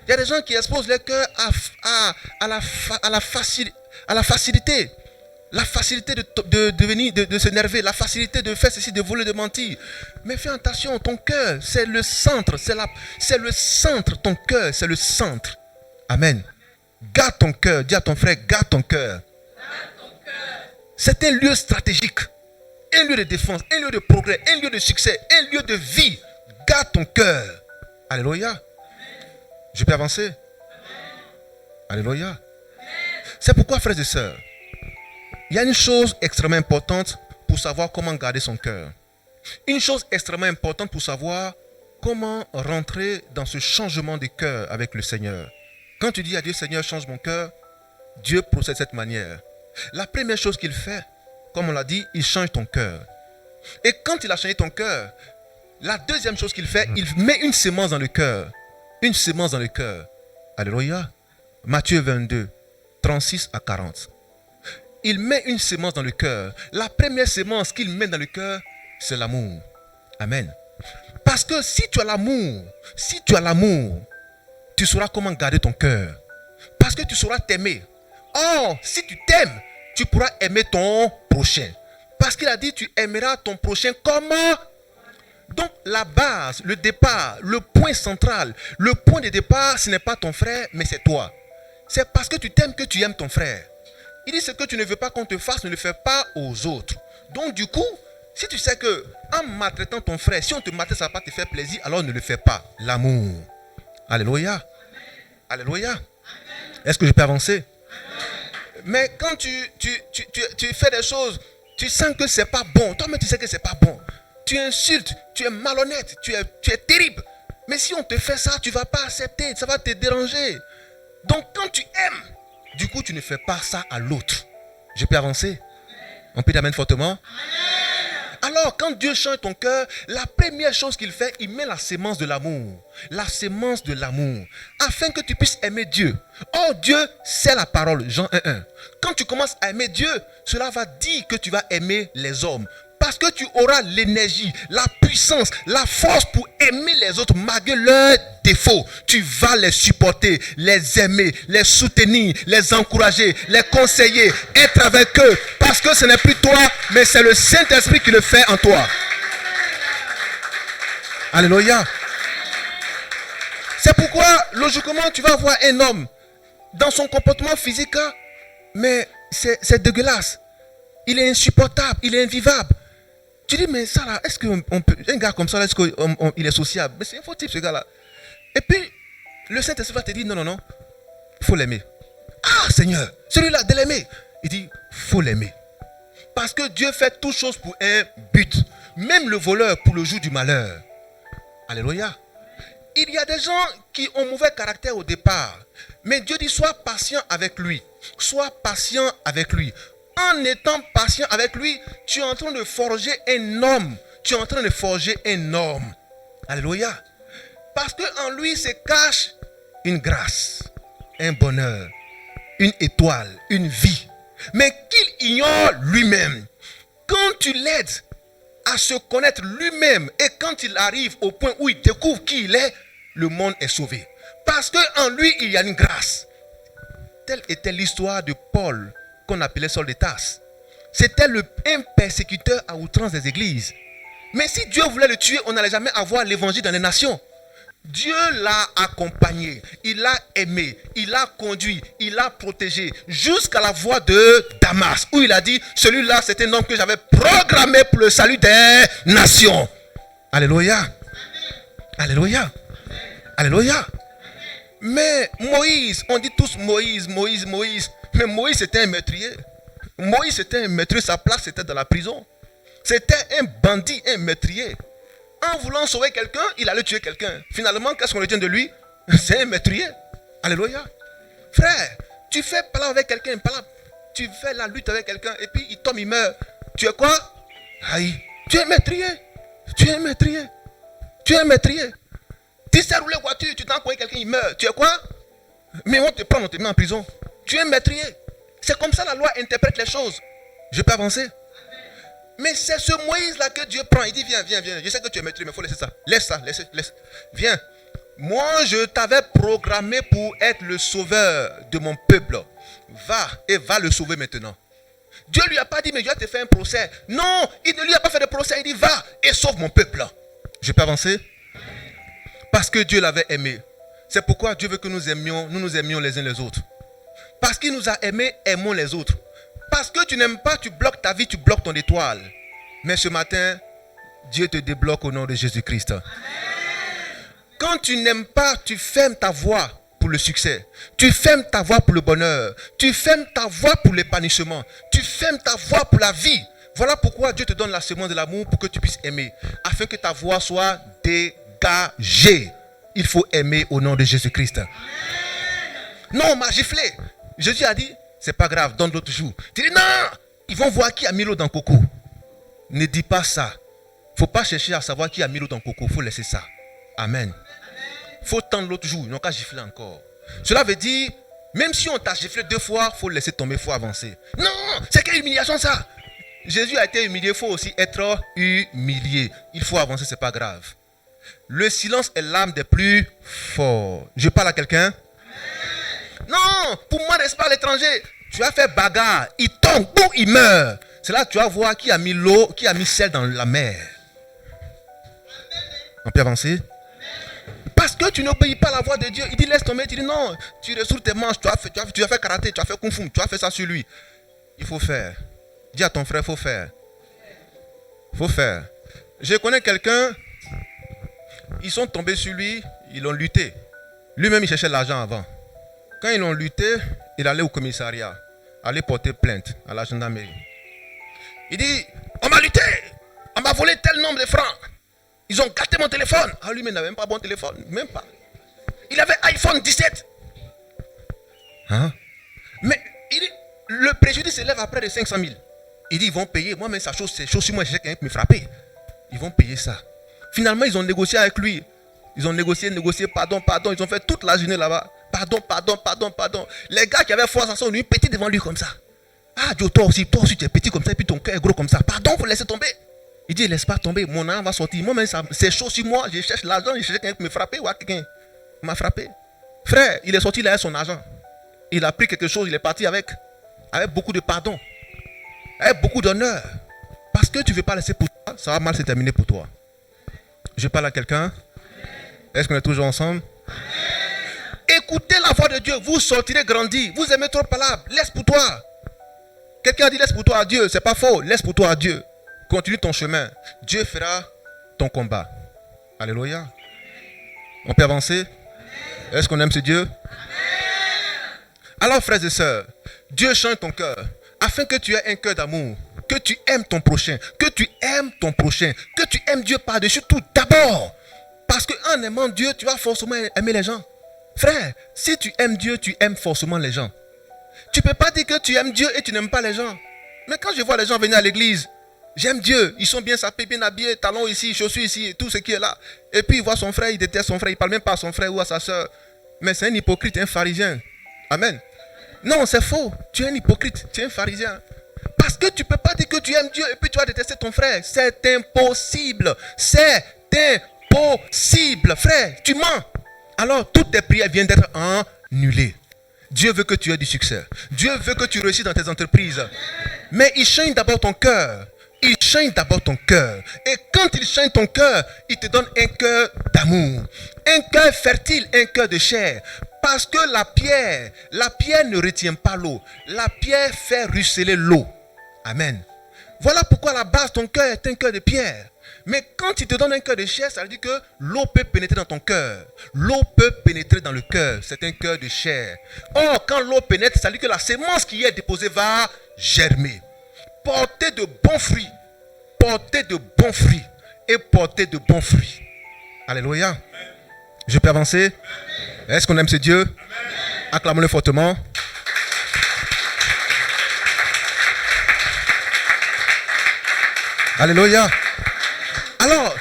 Il y a des gens qui exposent leur cœur à la facilité. La facilité de s'énerver, la facilité de faire ceci, de voler, de mentir. Mais fais attention, ton cœur, c'est le centre, c'est le centre, ton cœur, c'est le centre. Amen. Garde ton cœur, dis à ton frère, garde ton cœur. C'est un lieu stratégique, un lieu de défense, un lieu de progrès, un lieu de succès, un lieu de vie. Garde ton cœur. Alléluia. Je peux avancer? Alléluia. C'est pourquoi, frères et sœurs, il y a une chose extrêmement importante pour savoir comment garder son cœur. Une chose extrêmement importante pour savoir comment rentrer dans ce changement de cœur avec le Seigneur. Quand tu dis à Dieu, Seigneur, change mon cœur, Dieu procède de cette manière. La première chose qu'il fait, comme on l'a dit, il change ton cœur. Et quand il a changé ton cœur, la deuxième chose qu'il fait, il met une sémence dans le cœur. Une sémence dans le cœur. Alléluia. Matthieu 22, 36 à 40. Il met une sémence dans le cœur. La première sémence qu'il met dans le cœur, c'est l'amour. Amen. Parce que si tu as l'amour, tu sauras comment garder ton cœur. Parce que tu sauras t'aimer. Or, si tu t'aimes, tu pourras aimer ton prochain. Parce qu'il a dit, tu aimeras ton prochain comme... Donc, la base, le départ, le point central, le point de départ, ce n'est pas ton frère, mais c'est toi. C'est parce que tu t'aimes que tu aimes ton frère. Il dit, ce que tu ne veux pas qu'on te fasse, ne le fais pas aux autres. Donc, du coup, si tu sais que en maltraitant ton frère, si on te maltraite, ça ne va pas te faire plaisir, alors ne le fais pas. L'amour. Alléluia. Alléluia. Est-ce que je peux avancer? Mais quand tu fais des choses Tu sens que c'est pas bon. Toi-même, tu sais que c'est pas bon. Tu insultes, tu es malhonnête, tu es terrible. Mais si on te fait ça, tu ne vas pas accepter, ça va te déranger. Donc quand tu aimes, du coup, tu ne fais pas ça à l'autre. Je peux avancer? On peut t'amener fortement? Alors, quand Dieu change ton cœur, la première chose qu'il fait, il met la sémence de l'amour. La sémence de l'amour. Afin que tu puisses aimer Dieu. Or, Dieu, c'est la parole. Jean 1:1. Quand tu commences à aimer Dieu, cela va dire que tu vas aimer les hommes. Parce que tu auras l'énergie, la puissance, la force pour aimer les autres malgré leurs défauts. Tu vas les supporter, les aimer, les soutenir, les encourager, les conseiller, être avec eux. Parce que ce n'est plus toi, mais c'est le Saint-Esprit qui le fait en toi. Alléluia. C'est pourquoi, logiquement, tu vas voir un homme dans son comportement physique, mais c'est dégueulasse. Il est insupportable, il est invivable. Tu dis, mais ça là, est-ce qu'on peut. Un gars comme ça, est-ce qu'il est sociable? Mais c'est un faux type, ce gars-là. Et puis, le Saint-Esprit va te dire, non, il faut l'aimer. Ah, Seigneur, celui-là, de l'aimer. Il dit, il faut l'aimer. Parce que Dieu fait toutes choses pour un but. Même le voleur pour le jour du malheur. Alléluia. Il y a des gens qui ont mauvais caractère au départ. Mais Dieu dit, sois patient avec lui. Sois patient avec lui. En étant patient avec lui, tu es en train de forger un homme. Tu es en train de forger un homme. Alléluia. Parce qu'en lui se cache une grâce, un bonheur, une étoile, une vie. Mais qu'il ignore lui-même. Quand tu l'aides à se connaître lui-même et quand il arrive au point où il découvre qui il est, le monde est sauvé. Parce qu'en lui, il y a une grâce. Telle était l'histoire de Paul, qu'on appelait Saul de Tarse. C'était un persécuteur à outrance des églises. Mais si Dieu voulait le tuer, on n'allait jamais avoir l'évangile dans les nations. Dieu l'a accompagné, il l'a aimé, il l'a conduit, il l'a protégé jusqu'à la voie de Damas, où il a dit, celui-là c'est un homme que j'avais programmé pour le salut des nations. Alléluia. Alléluia. Alléluia. Mais Moïse, on dit tous Moïse. Mais Moïse était un meurtrier. Moïse était un meurtrier, sa place c'était dans la prison. C'était un bandit, un meurtrier. En voulant sauver quelqu'un, il allait tuer quelqu'un. Finalement, qu'est-ce qu'on retient de lui? C'est un meurtrier. Alléluia. Frère, tu fais parler avec quelqu'un, tu fais la lutte avec quelqu'un et puis il tombe, il meurt. Tu es quoi? Aïe. Tu es un meurtrier. Tu es un meurtrier. Tu es un meurtrier. Tu sais rouler voiture, tu t'en connais quelqu'un, il meurt. Tu es quoi? Mais on te prend, on te met en prison. Tu es un meurtrier. C'est comme ça la loi interprète les choses. Je peux avancer? Mais c'est ce Moïse-là que Dieu prend. Il dit, viens. Je sais que tu es meurtrier, mais il faut laisser ça. Laisse. Viens. Moi, je t'avais programmé pour être le sauveur de mon peuple. Va le sauver maintenant. Dieu ne lui a pas dit, mais je vais te faire un procès. Non, il ne lui a pas fait de procès. Il dit, va et sauve mon peuple. Je peux avancer? Parce que Dieu l'avait aimé. C'est pourquoi Dieu veut que nous nous aimions les uns les autres. Parce qu'il nous a aimés, aimons les autres. Parce que tu n'aimes pas, tu bloques ta vie, tu bloques ton étoile. Mais ce matin, Dieu te débloque au nom de Jésus-Christ. Quand tu n'aimes pas, tu fermes ta voie pour le succès. Tu fermes ta voie pour le bonheur. Tu fermes ta voie pour l'épanouissement. Tu fermes ta voie pour la vie. Voilà pourquoi Dieu te donne la semence de l'amour pour que tu puisses aimer. Afin que ta voie soit dégagée. Il faut aimer au nom de Jésus-Christ. Non, on m'a giflé. Jésus a dit, c'est pas grave, donne l'autre jour. Tu dis, non, ils vont voir qui a mis l'eau dans le coco. Ne dis pas ça. Il ne faut pas chercher à savoir qui a mis l'eau dans le coco. Il faut laisser ça. Amen. Il faut tendre l'autre jour. Ils n'ont qu'à gifler encore. Cela veut dire, même si on t'a giflé 2 fois, il faut laisser tomber, il faut avancer. Non, c'est quelle humiliation ça? Jésus a été humilié, il faut aussi être humilié. Il faut avancer, ce n'est pas grave. Le silence est l'arme des plus forts. Je parle à quelqu'un? Non, pour moi, n'est-ce pas l'étranger? Tu as fait bagarre, il tombe, boum, il meurt. C'est là que tu vas voir qui a mis l'eau, qui a mis sel dans la mer. On peut avancer? Parce que tu n'obéis pas à la voix de Dieu. Il dit laisse tomber, tu dis non, tu ressoules tes manches, tu as fait karaté, tu as fait kung fu, tu as fait ça sur lui. Il faut faire. Dis à ton frère, il faut faire. Il faut faire. Je connais quelqu'un, ils sont tombés sur lui, ils l'ont lutté. Lui-même, il cherchait l'argent avant. Quand ils l'ont lutté, il allait au commissariat, allait porter plainte à la gendarmerie. Il dit, on m'a lutté, on m'a volé tel nombre de francs. Ils ont gâté mon téléphone. Ah, lui, mais il n'avait même pas bon téléphone, même pas. Il avait iPhone 17. Hein? Mais il dit, le préjudice s'élève à près de 500 000. Il dit, ils vont payer. Moi, mais c'est chaud sur moi, j'ai quelqu'un qui me frappait. Ils vont payer ça. Finalement, ils ont négocié avec lui. Ils ont négocié, pardon. Ils ont fait toute la journée là-bas. Pardon. Les gars qui avaient foi, ça sont venus péter devant lui comme ça. Ah, Dieu, toi aussi, tu es petit comme ça, et puis ton cœur est gros comme ça. Pardon, faut laisser tomber. Il dit, laisse pas tomber, mon âme va sortir. Moi, même c'est chaud sur moi, je cherche l'argent, je cherche quelqu'un qui me frappait ou quelqu'un m'a frappé. Frère, il est sorti là avec son argent. Il a pris quelque chose, il est parti avec beaucoup de pardon, avec beaucoup d'honneur. Parce que tu ne veux pas laisser pour toi, ça va mal se terminer pour toi. Je parle à quelqu'un. Est-ce qu'on est toujours ensemble? Écoutez la voix de Dieu, vous sortirez grandi. Vous aimez trop parler, laisse pour toi. Quelqu'un a dit laisse pour toi à Dieu, c'est pas faux, laisse pour toi à Dieu. Continue ton chemin, Dieu fera ton combat. Alléluia. On peut avancer? Est-ce qu'on aime ce Dieu? Alors frères et sœurs, Dieu change ton cœur afin que tu aies un cœur d'amour, que tu aimes ton prochain, que tu aimes Dieu par-dessus tout d'abord. Parce qu'en aimant Dieu, tu vas forcément aimer les gens. Frère, si tu aimes Dieu, tu aimes forcément les gens. Tu ne peux pas dire que tu aimes Dieu et tu n'aimes pas les gens. Mais quand je vois les gens venir à l'église, j'aime Dieu, ils sont bien sapés, bien habillés, talons ici, chaussures ici, tout ce qui est là. Et puis il voit son frère, il déteste son frère, il ne parle même pas à son frère ou à sa soeur. Mais c'est un hypocrite, un pharisien. Amen. Non, c'est faux. Tu es un hypocrite, tu es un pharisien. Parce que tu ne peux pas dire que tu aimes Dieu et puis tu vas détester ton frère. C'est impossible. C'est impossible. Frère, tu mens. Alors toutes tes prières viennent d'être annulées. Dieu veut que tu aies du succès. Dieu veut que tu réussisses dans tes entreprises. Mais il change d'abord ton cœur. Il change d'abord ton cœur. Et quand il change ton cœur, il te donne un cœur d'amour. Un cœur fertile, un cœur de chair. Parce que la pierre ne retient pas l'eau. La pierre fait ruisseler l'eau. Amen. Voilà pourquoi à la base, ton cœur est un cœur de pierre. Mais quand il te donne un cœur de chair, ça veut dire que l'eau peut pénétrer dans ton cœur. L'eau peut pénétrer dans le cœur. C'est un cœur de chair. Or, quand l'eau pénètre, ça veut dire que la sémence qui est déposée va germer. Porter de bons fruits. Porter de bons fruits. Et porter de bons fruits. Alléluia. Je peux avancer? Est-ce qu'on aime ce Dieu? Acclamons-le fortement. Alléluia. Alors,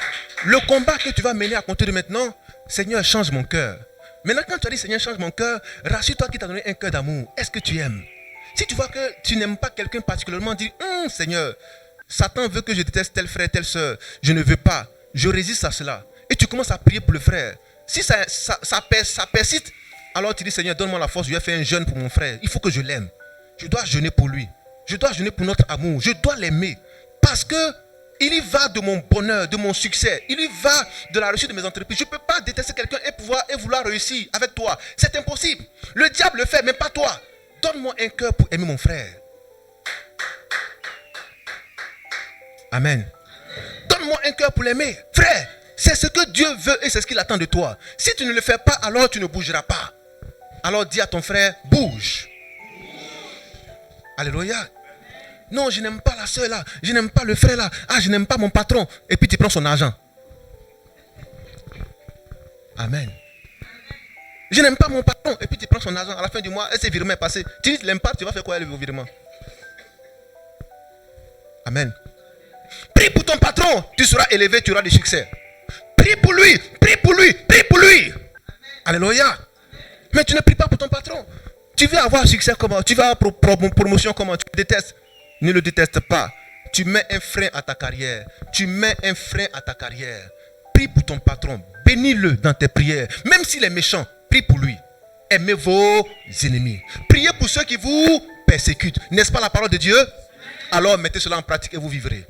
le combat que tu vas mener à compter de maintenant, Seigneur, change mon cœur. Maintenant, quand tu as dit Seigneur, change mon cœur, rassure-toi qu'il t'a donné un cœur d'amour. Est-ce que tu aimes? Si tu vois que tu n'aimes pas quelqu'un particulièrement, dis Seigneur, Satan veut que je déteste tel frère, telle soeur. Je ne veux pas. Je résiste à cela. Et tu commences à prier pour le frère. Si ça persiste, alors tu dis Seigneur, donne-moi la force. Je vais faire un jeûne pour mon frère. Il faut que je l'aime. Je dois jeûner pour lui. Je dois jeûner pour notre amour. Je dois l'aimer. Parce que il y va de mon bonheur, de mon succès. Il y va de la réussite de mes entreprises. Je ne peux pas détester quelqu'un et vouloir réussir avec toi. C'est impossible. Le diable le fait, mais pas toi. Donne-moi un cœur pour aimer mon frère. Amen. Donne-moi un cœur pour l'aimer. Frère, c'est ce que Dieu veut et c'est ce qu'il attend de toi. Si tu ne le fais pas, alors tu ne bougeras pas. Alors dis à ton frère, bouge. Alléluia. Non, je n'aime pas la soeur là. Je n'aime pas le frère là. Ah, je n'aime pas mon patron. Et puis tu prends son argent. Amen. Je n'aime pas mon patron. Et puis tu prends son argent. À la fin du mois, et ses virements est passé. Tu dis, tu n'aimes pas, tu vas faire quoi avec le virement? Amen. Prie pour ton patron. Tu seras élevé, tu auras du succès. Prie pour lui. Prie pour lui. Prie pour lui. Alléluia. Mais tu ne pries pas pour ton patron. Tu veux avoir succès comment? Tu veux avoir promotion comment? Tu le détestes. Ne le déteste pas. Tu mets un frein à ta carrière. Tu mets un frein à ta carrière. Prie pour ton patron. Bénis-le dans tes prières. Même s'il est méchant, prie pour lui. Aimez vos ennemis. Priez pour ceux qui vous persécutent. N'est-ce pas la parole de Dieu? Alors mettez cela en pratique et vous vivrez.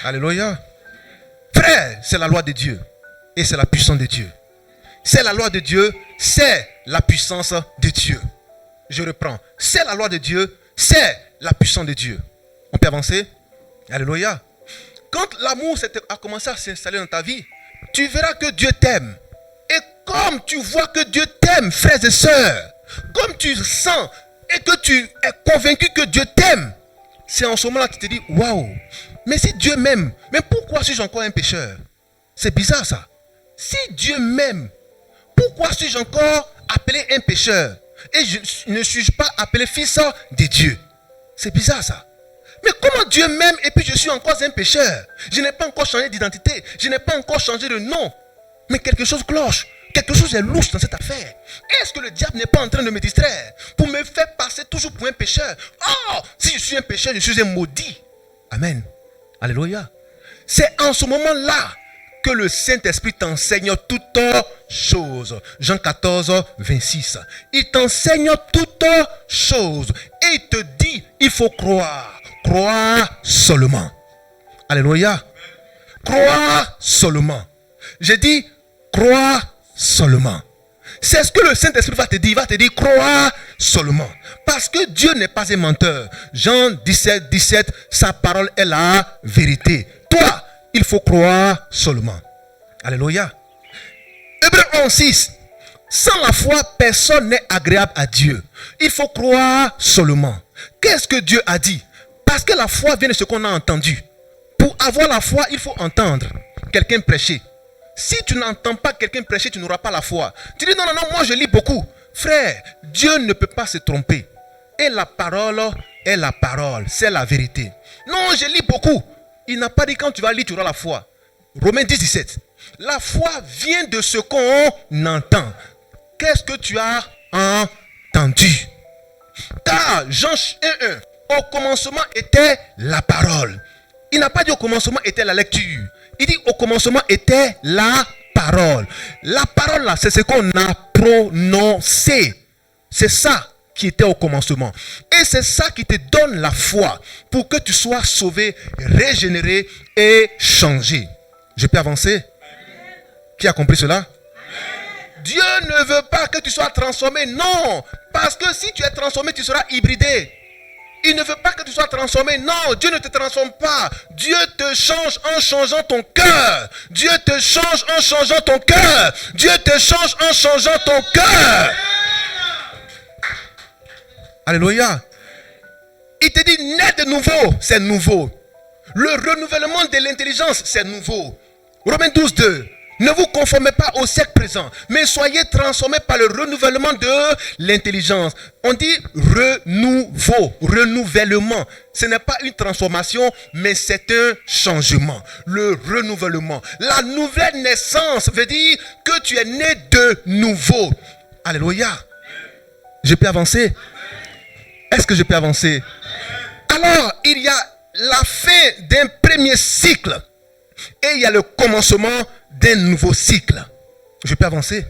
Alléluia. Frère, c'est la loi de Dieu. Et c'est la puissance de Dieu. C'est la loi de Dieu. C'est la puissance de Dieu. Je reprends. C'est la loi de Dieu. C'est la puissance de Dieu. On peut avancer? Alléluia. Quand l'amour a commencé à s'installer dans ta vie, tu verras que Dieu t'aime. Et comme tu vois que Dieu t'aime, frères et sœurs, comme tu sens et que tu es convaincu que Dieu t'aime, c'est en ce moment-là que tu te dis, waouh, mais si Dieu m'aime, mais pourquoi suis-je encore un pécheur? C'est bizarre ça. Si Dieu m'aime, pourquoi suis-je encore appelé un pécheur? Et ne suis-je pas appelé fils de Dieu? C'est bizarre ça. Mais comment Dieu m'aime et puis je suis encore un pécheur? Je n'ai pas encore changé d'identité. Je n'ai pas encore changé de nom. Mais quelque chose cloche. Quelque chose est louche dans cette affaire. Est-ce que le diable n'est pas en train de me distraire pour me faire passer toujours pour un pécheur? Oh, si je suis un pécheur, je suis un maudit. Amen. Alléluia. C'est en ce moment-là que le Saint-Esprit t'enseigne toutes choses. Jean 14, 26. Il t'enseigne toutes choses. Et il te dit, il faut croire. Croire seulement. Alléluia. Croire seulement. J'ai dit, croire seulement. C'est ce que le Saint-Esprit va te dire. Il va te dire, croire seulement. Parce que Dieu n'est pas un menteur. Jean 17, 17, sa parole est la vérité. Toi, il faut croire seulement. Alléluia. Hébreux 11, 6. Sans la foi, personne n'est agréable à Dieu. Il faut croire seulement. Qu'est-ce que Dieu a dit? Parce que la foi vient de ce qu'on a entendu. Pour avoir la foi, il faut entendre quelqu'un prêcher. Si tu n'entends pas quelqu'un prêcher, tu n'auras pas la foi. Tu dis non, moi je lis beaucoup. Frère, Dieu ne peut pas se tromper. Et la parole est la parole, c'est la vérité. Non, je lis beaucoup. Il n'a pas dit quand tu vas lire, tu auras la foi. Romains 10, 17. La foi vient de ce qu'on entend. Qu'est-ce que tu as entendu? Car Jean 1, 1, au commencement était la parole. Il n'a pas dit au commencement était la lecture. Il dit au commencement était la parole. La parole là, c'est ce qu'on a prononcé. C'est ça qui était au commencement. Et c'est ça qui te donne la foi pour que tu sois sauvé, régénéré et changé. Je peux avancer? Qui a compris cela? Dieu ne veut pas que tu sois transformé. Non. Parce que si tu es transformé, tu seras hybridé. Il ne veut pas que tu sois transformé. Non, Dieu ne te transforme pas. Dieu te change en changeant ton cœur. Dieu te change en changeant ton cœur. Dieu te change en changeant ton cœur. Alléluia. Il te dit naître de nouveau, c'est nouveau. Le renouvellement de l'intelligence, c'est nouveau. Romains 12, 2. Ne vous conformez pas au siècle présent, mais soyez transformés par le renouvellement de l'intelligence. On dit renouvellement. Ce n'est pas une transformation, mais c'est un changement. Le renouvellement. La nouvelle naissance veut dire que tu es né de nouveau. Alléluia. Je peux avancer? Est-ce que je peux avancer? Alors, il y a la fin d'un premier cycle et il y a le commencement d'un nouveau cycle. Je peux avancer?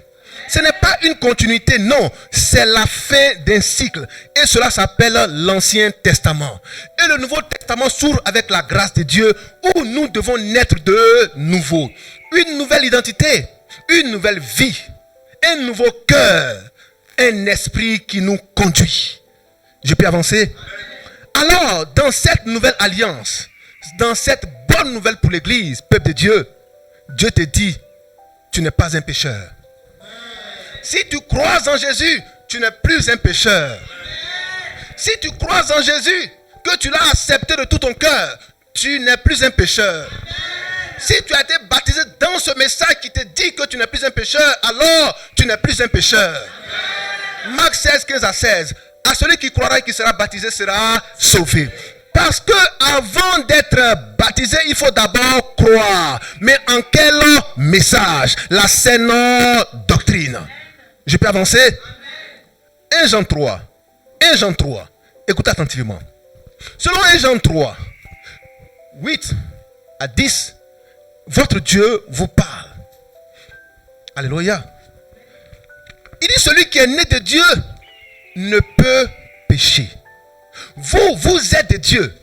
Ce n'est pas une continuité, non. C'est la fin d'un cycle. Et cela s'appelle l'Ancien Testament. Et le Nouveau Testament s'ouvre avec la grâce de Dieu où nous devons naître de nouveau. Une nouvelle identité, une nouvelle vie, un nouveau cœur, un esprit qui nous conduit. Je peux avancer? Alors, dans cette nouvelle alliance, dans cette bonne nouvelle pour l'Église, peuple de Dieu, Dieu te dit, tu n'es pas un pécheur. Si tu crois en Jésus, tu n'es plus un pécheur. Si tu crois en Jésus, que tu l'as accepté de tout ton cœur, tu n'es plus un pécheur. Si tu as été baptisé dans ce message qui te dit que tu n'es plus un pécheur, alors tu n'es plus un pécheur. Marc 16, 15 à 16. À celui qui croira et qui sera baptisé sera sauvé. Parce que avant d'être baptisé, il faut d'abord croire. Mais en quel message? La saine doctrine. Je peux avancer? 1 Jean 3. 1 Jean 3. Écoutez attentivement. Selon 1 Jean 3, 8 à 10, votre Dieu vous parle. Alléluia. Il dit celui qui est né de Dieu ne peut pécher. Vous êtes de Dieu.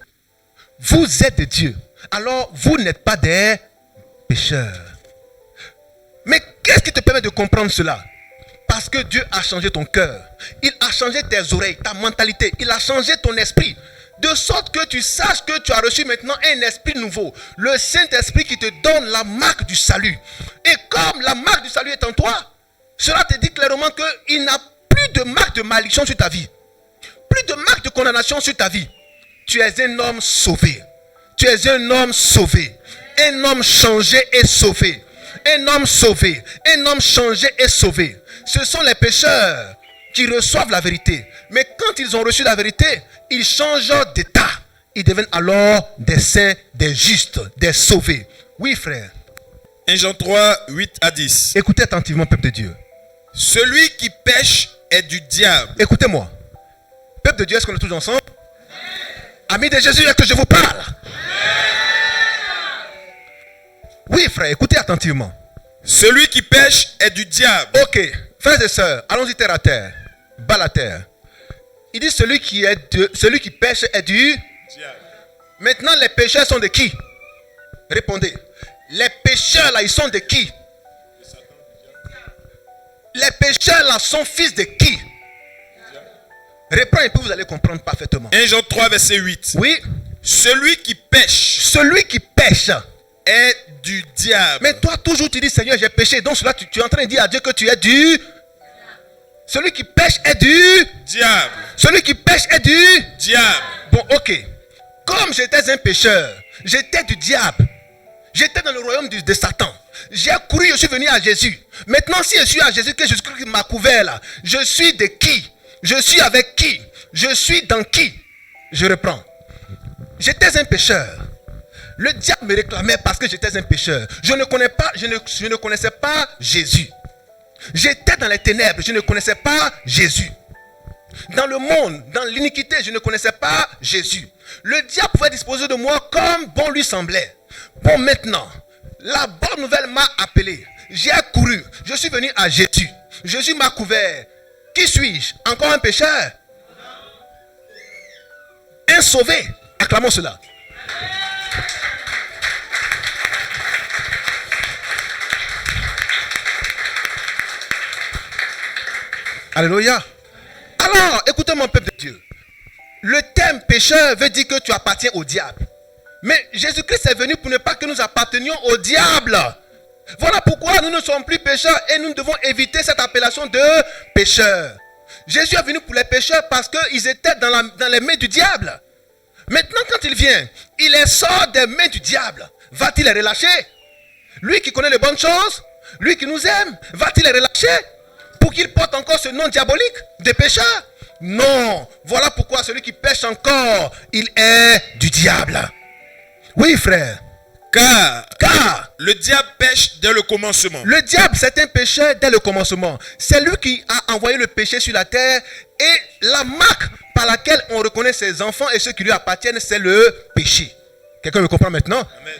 Vous êtes de Dieu. Alors, vous n'êtes pas des pécheurs. Mais qu'est-ce qui te permet de comprendre cela? Parce que Dieu a changé ton cœur. Il a changé tes oreilles, ta mentalité. Il a changé ton esprit. De sorte que tu saches que tu as reçu maintenant un esprit nouveau. Le Saint-Esprit qui te donne la marque du salut. Et comme la marque du salut est en toi, cela te dit clairement qu'il n'y a plus de marque de malédiction sur ta vie. Plus de marque de condamnation sur ta vie. Tu es un homme sauvé. Tu es un homme sauvé. Un homme changé et sauvé. Un homme sauvé. Un homme changé et sauvé. Ce sont les pécheurs qui reçoivent la vérité. Mais quand ils ont reçu la vérité, ils changent d'état. Ils deviennent alors des saints, des justes, des sauvés. Oui, frère. 1 Jean 3, 8 à 10. Écoutez attentivement, peuple de Dieu. Celui qui pêche est du diable. Écoutez-moi. Peuple de Dieu, est-ce qu'on est tous ensemble? Amis de Jésus, est-ce que je vous parle? Oui, frère, écoutez attentivement. Celui qui pêche est du diable. Ok, frères et sœurs, allons-y terre à terre. Bas la terre. Il dit celui qui pêche est du Diable. Maintenant, les pécheurs sont de qui? Répondez. Les pécheurs là, ils sont de qui? Les pécheurs là sont fils de qui? Reprends et puis vous allez comprendre parfaitement. 1 Jean 3, verset 8. Oui, Celui qui pêche celui qui pêche. est du diable. Mais toi, toujours, tu dis, Seigneur, j'ai péché. Donc, cela, tu es en train de dire à Dieu que tu es du... Celui qui pêche est du... Diable. Celui qui pêche est du... Diable. Bon, ok. Comme j'étais un pécheur, j'étais du diable. J'étais dans le royaume de Satan. J'ai couru, je suis venu à Jésus. Maintenant, si je suis à Jésus, que Jésus-Christ m'a couvert là, je suis de qui? Je suis avec qui? Je suis dans qui? Je reprends. J'étais un pécheur. Le diable me réclamait parce que j'étais un pécheur. Je ne connaissais pas Jésus. J'étais dans les ténèbres, je ne connaissais pas Jésus. Dans le monde, dans l'iniquité, je ne connaissais pas Jésus. Le diable pouvait disposer de moi comme bon lui semblait. Bon, maintenant, la bonne nouvelle m'a appelé. J'ai couru, je suis venu à Jésus. Jésus m'a couvert. Qui suis-je? Encore un pécheur? Un sauvé. Acclamons cela. Alléluia. Alors, écoutez mon peuple de Dieu. Le terme pécheur veut dire que tu appartiens au diable. Mais Jésus-Christ est venu pour ne pas que nous appartenions au diable. Voilà pourquoi nous ne sommes plus pécheurs et nous devons éviter cette appellation de pécheur. Jésus est venu pour les pécheurs parce qu'ils étaient dans les mains du diable. Maintenant, quand il vient, il les sort des mains du diable. Va-t-il les relâcher? Lui qui connaît les bonnes choses, lui qui nous aime, va-t-il les relâcher pour qu'il porte encore ce nom diabolique de pécheur? Non. Voilà pourquoi celui qui pêche encore, il est du diable. Oui, frère. Car le diable pêche dès le commencement. Le diable, c'est un pécheur dès le commencement. C'est lui qui a envoyé le péché sur la terre. Et la marque par laquelle on reconnaît ses enfants et ceux qui lui appartiennent, c'est le péché. Quelqu'un me comprend maintenant? Amen.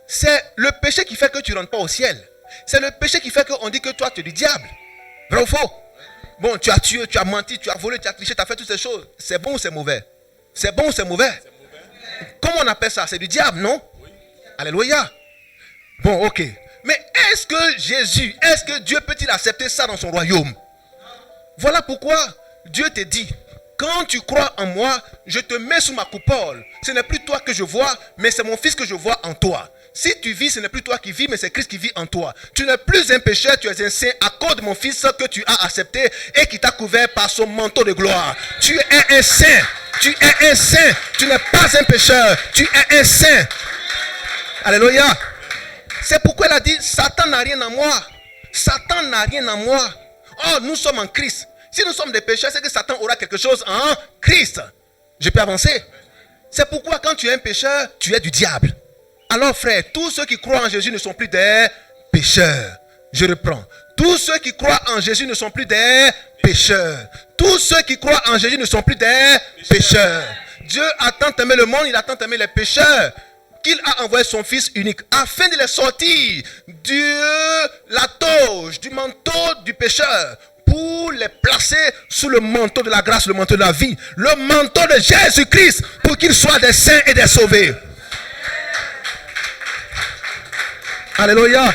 C'est le péché qui fait que tu ne rentres pas au ciel. C'est le péché qui fait qu'on dit que toi, tu es du diable. Vrai ou faux? Bon, tu as tué, tu as menti, tu as volé, tu as triché, tu as fait toutes ces choses. C'est bon ou c'est mauvais? C'est bon ou c'est mauvais? Comment on appelle ça? C'est du diable, non? Oui. Alléluia. Bon, ok. Mais est-ce que Dieu peut-il accepter ça dans son royaume? Voilà pourquoi Dieu te dit, quand tu crois en moi, je te mets sous ma coupole. Ce n'est plus toi que je vois, mais c'est mon fils que je vois en toi. Si tu vis, ce n'est plus toi qui vis, mais c'est Christ qui vit en toi. Tu n'es plus un pécheur, tu es un saint à cause de mon fils que tu as accepté et qui t'a couvert par son manteau de gloire. Tu es un saint. Tu es un saint. Tu n'es pas un pécheur. Tu es un saint. Alléluia. C'est pourquoi il a dit, Satan n'a rien à moi. Satan n'a rien à moi. Oh, nous sommes en Christ. Si nous sommes des pécheurs, c'est que Satan aura quelque chose en Christ. Je peux avancer. C'est pourquoi quand tu es un pécheur, tu es du diable. Alors frère, tous ceux qui croient en Jésus ne sont plus des pécheurs. Je reprends. Tous ceux qui croient en Jésus ne sont plus des pécheurs. Tous ceux qui croient en Jésus ne sont plus des pécheurs. Dieu a tant aimé le monde, il a tant aimé les pécheurs, qu'il a envoyé son Fils unique afin de les sortir de la toge, du manteau du pécheur, pour les placer sous le manteau de la grâce, le manteau de la vie, le manteau de Jésus-Christ, pour qu'ils soient des saints et des sauvés. Alléluia.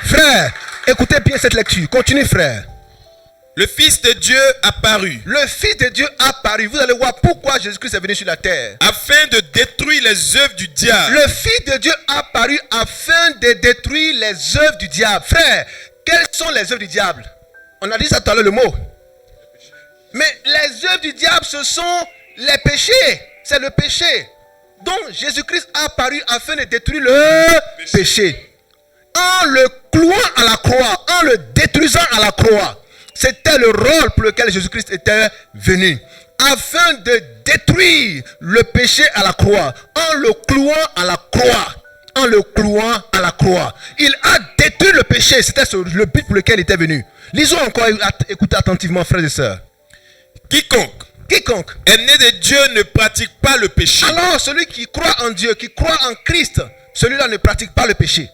Frère, écoutez bien cette lecture. Continue, frère. le Fils de Dieu apparut Le Fils de Dieu apparut. Vous allez voir pourquoi Jésus-Christ est venu sur la terre. afin de détruire les œuvres du diable. Le Fils de Dieu apparut afin de détruire les œuvres du diable. Frère, quelles sont les œuvres du diable? On a dit ça tout à l'heure, le mot. Mais les œuvres du diable, ce sont les péchés. C'est le péché. Donc Jésus-Christ a apparu afin de détruire le péché. En le clouant à la croix, en le détruisant à la croix. C'était le rôle pour lequel Jésus-Christ était venu. Afin de détruire le péché à la croix. En le clouant à la croix. En le clouant à la croix. Il a détruit le péché. C'était le but pour lequel il était venu. Lisons encore, écoutez attentivement, frères et sœurs. Quiconque est né de Dieu ne pratique pas le péché. Alors celui qui croit en Dieu, qui croit en Christ, celui-là ne pratique pas le péché.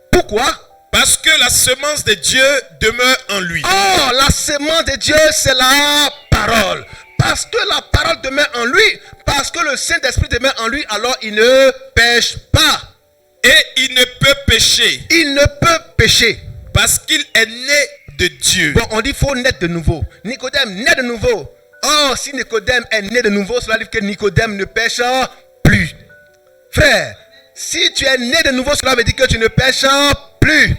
Pourquoi? Parce que la semence de Dieu demeure en lui. Oh, la semence de Dieu, c'est la parole. Parce que la parole demeure en lui, parce que le Saint-Esprit demeure en lui, alors il ne pêche pas. Et il ne peut pécher Il ne peut pécher. parce qu'il est né de Dieu. Bon, on dit qu'il faut naître de nouveau. Nicodème naît de nouveau. Oh, si Nicodème est né de nouveau, cela veut dire que Nicodème ne pêche plus. Frère, si tu es né de nouveau, cela veut dire que tu ne pêches plus.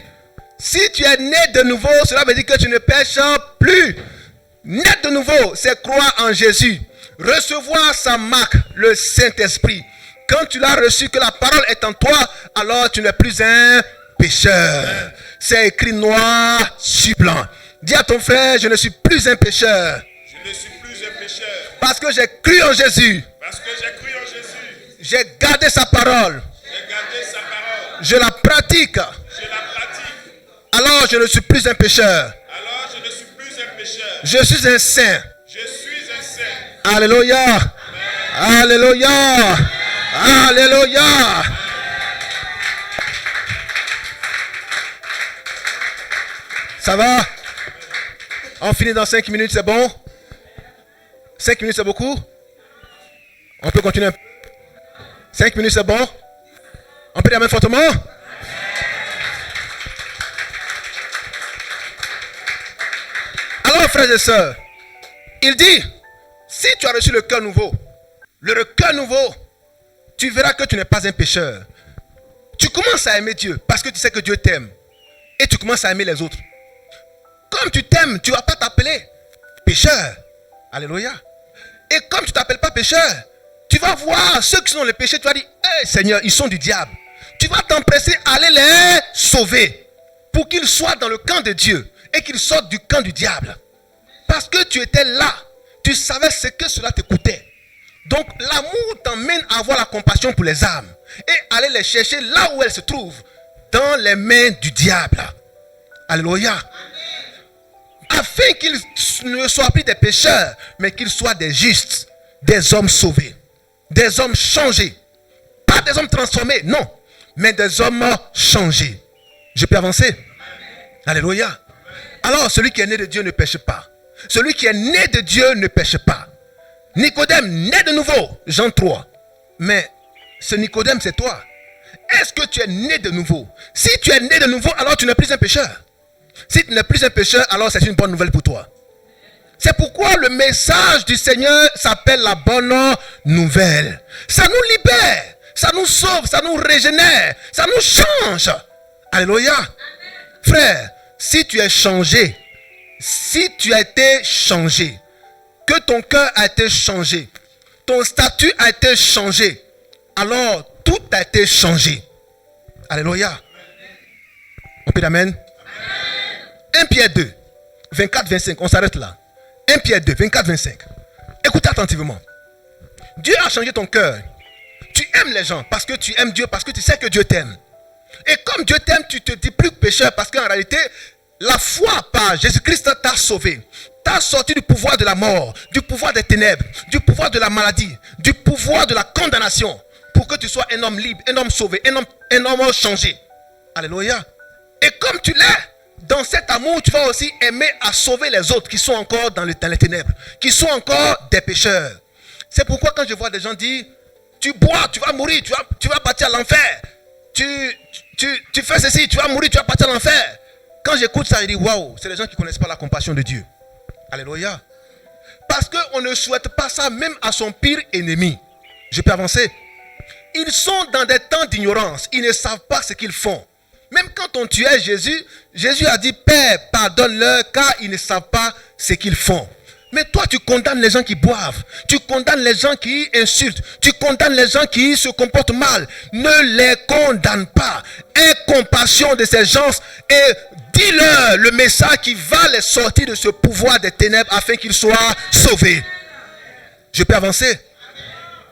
Si tu es né de nouveau, cela veut dire que tu ne pêches plus. Naître de nouveau, c'est croire en Jésus. Recevoir sa marque, le Saint-Esprit. Quand tu l'as reçu, que la parole est en toi, alors tu n'es plus un pécheur. C'est écrit noir sur blanc. Dis à ton frère, je ne suis plus un pécheur. Je ne suis plus un pécheur Parce que j'ai cru en Jésus. parce que j'ai cru en Jésus. J'ai gardé sa parole. J'ai gardé sa parole. Je la pratique. Je la pratique. Alors je ne suis plus un pécheur. Alors je ne suis plus un pécheur. Je suis un saint. Je suis un saint. Alléluia. Alléluia. Alléluia. Ça va? On finit dans 5 minutes, c'est bon? 5 minutes, c'est beaucoup? On peut continuer? 5 minutes, c'est bon? On peut dire amen fortement? Alors, frères et sœurs, il dit, si tu as reçu le cœur nouveau, tu verras que tu n'es pas un pécheur. Tu commences à aimer Dieu parce que tu sais que Dieu t'aime. Et tu commences à aimer les autres. Comme tu t'aimes, tu ne vas pas t'appeler pécheur. Alléluia. Et comme tu ne t'appelles pas pécheur, tu vas voir ceux qui sont dans le péché, tu vas dire, hey, Seigneur, ils sont du diable. Tu vas t'empresser à aller les sauver pour qu'ils soient dans le camp de Dieu et qu'ils sortent du camp du diable. Parce que tu étais là, tu savais ce que cela te coûtait. Donc l'amour t'emmène à avoir la compassion pour les âmes et aller les chercher là où elles se trouvent, dans les mains du diable. Alléluia. Afin qu'ils ne soient plus des pécheurs, mais qu'ils soient des justes, des hommes sauvés, des hommes changés. Pas des hommes transformés, non, mais des hommes changés. Je peux avancer? Alléluia. Alors celui qui est né de Dieu ne pêche pas. Celui qui est né de Dieu ne pêche pas. Nicodème, né de nouveau, Jean 3. Mais ce Nicodème, c'est toi. Est-ce que tu es né de nouveau? Si tu es né de nouveau, alors tu n'es plus un pécheur. Si tu n'es plus un pécheur, alors c'est une bonne nouvelle pour toi. C'est pourquoi le message du Seigneur s'appelle la bonne nouvelle. Ça nous libère, ça nous sauve, ça nous régénère, ça nous change. Alléluia. Frère, si tu es changé, si tu as été changé, que ton cœur a été changé, ton statut a été changé, alors tout a été changé. Alléluia. On peut dire amen. 1 Pierre 2, 24-25, on s'arrête là. 1 Pierre 2, 24-25. Écoutez attentivement. Dieu a changé ton cœur. Tu aimes les gens parce que tu aimes Dieu, parce que tu sais que Dieu t'aime. Et comme Dieu t'aime, tu te dis plus pécheur parce qu'en réalité, la foi par Jésus-Christ t'a sauvé. T'a sorti du pouvoir de la mort, du pouvoir des ténèbres, du pouvoir de la maladie, du pouvoir de la condamnation. Pour que tu sois un homme libre, un homme sauvé, un homme changé. Alléluia. Et comme tu l'es, dans cet amour, tu vas aussi aimer à sauver les autres qui sont encore dans les ténèbres, qui sont encore des pécheurs. C'est pourquoi quand je vois des gens dire, tu bois, tu vas mourir, tu vas partir à l'enfer. Tu fais ceci, tu vas mourir, tu vas partir à l'enfer. Quand j'écoute ça, je dis waouh, c'est les gens qui ne connaissent pas la compassion de Dieu. Alléluia. Parce qu'on ne souhaite pas ça même à son pire ennemi. Je peux avancer. Ils sont dans des temps d'ignorance. Ils ne savent pas ce qu'ils font. Même quand on tuait Jésus, Jésus a dit, Père, pardonne-leur car ils ne savent pas ce qu'ils font. Mais toi, tu condamnes les gens qui boivent. Tu condamnes les gens qui insultent. Tu condamnes les gens qui se comportent mal. Ne les condamne pas. Aie compassion de ces gens et dis-leur le message qui va les sortir de ce pouvoir des ténèbres afin qu'ils soient sauvés. Je peux avancer?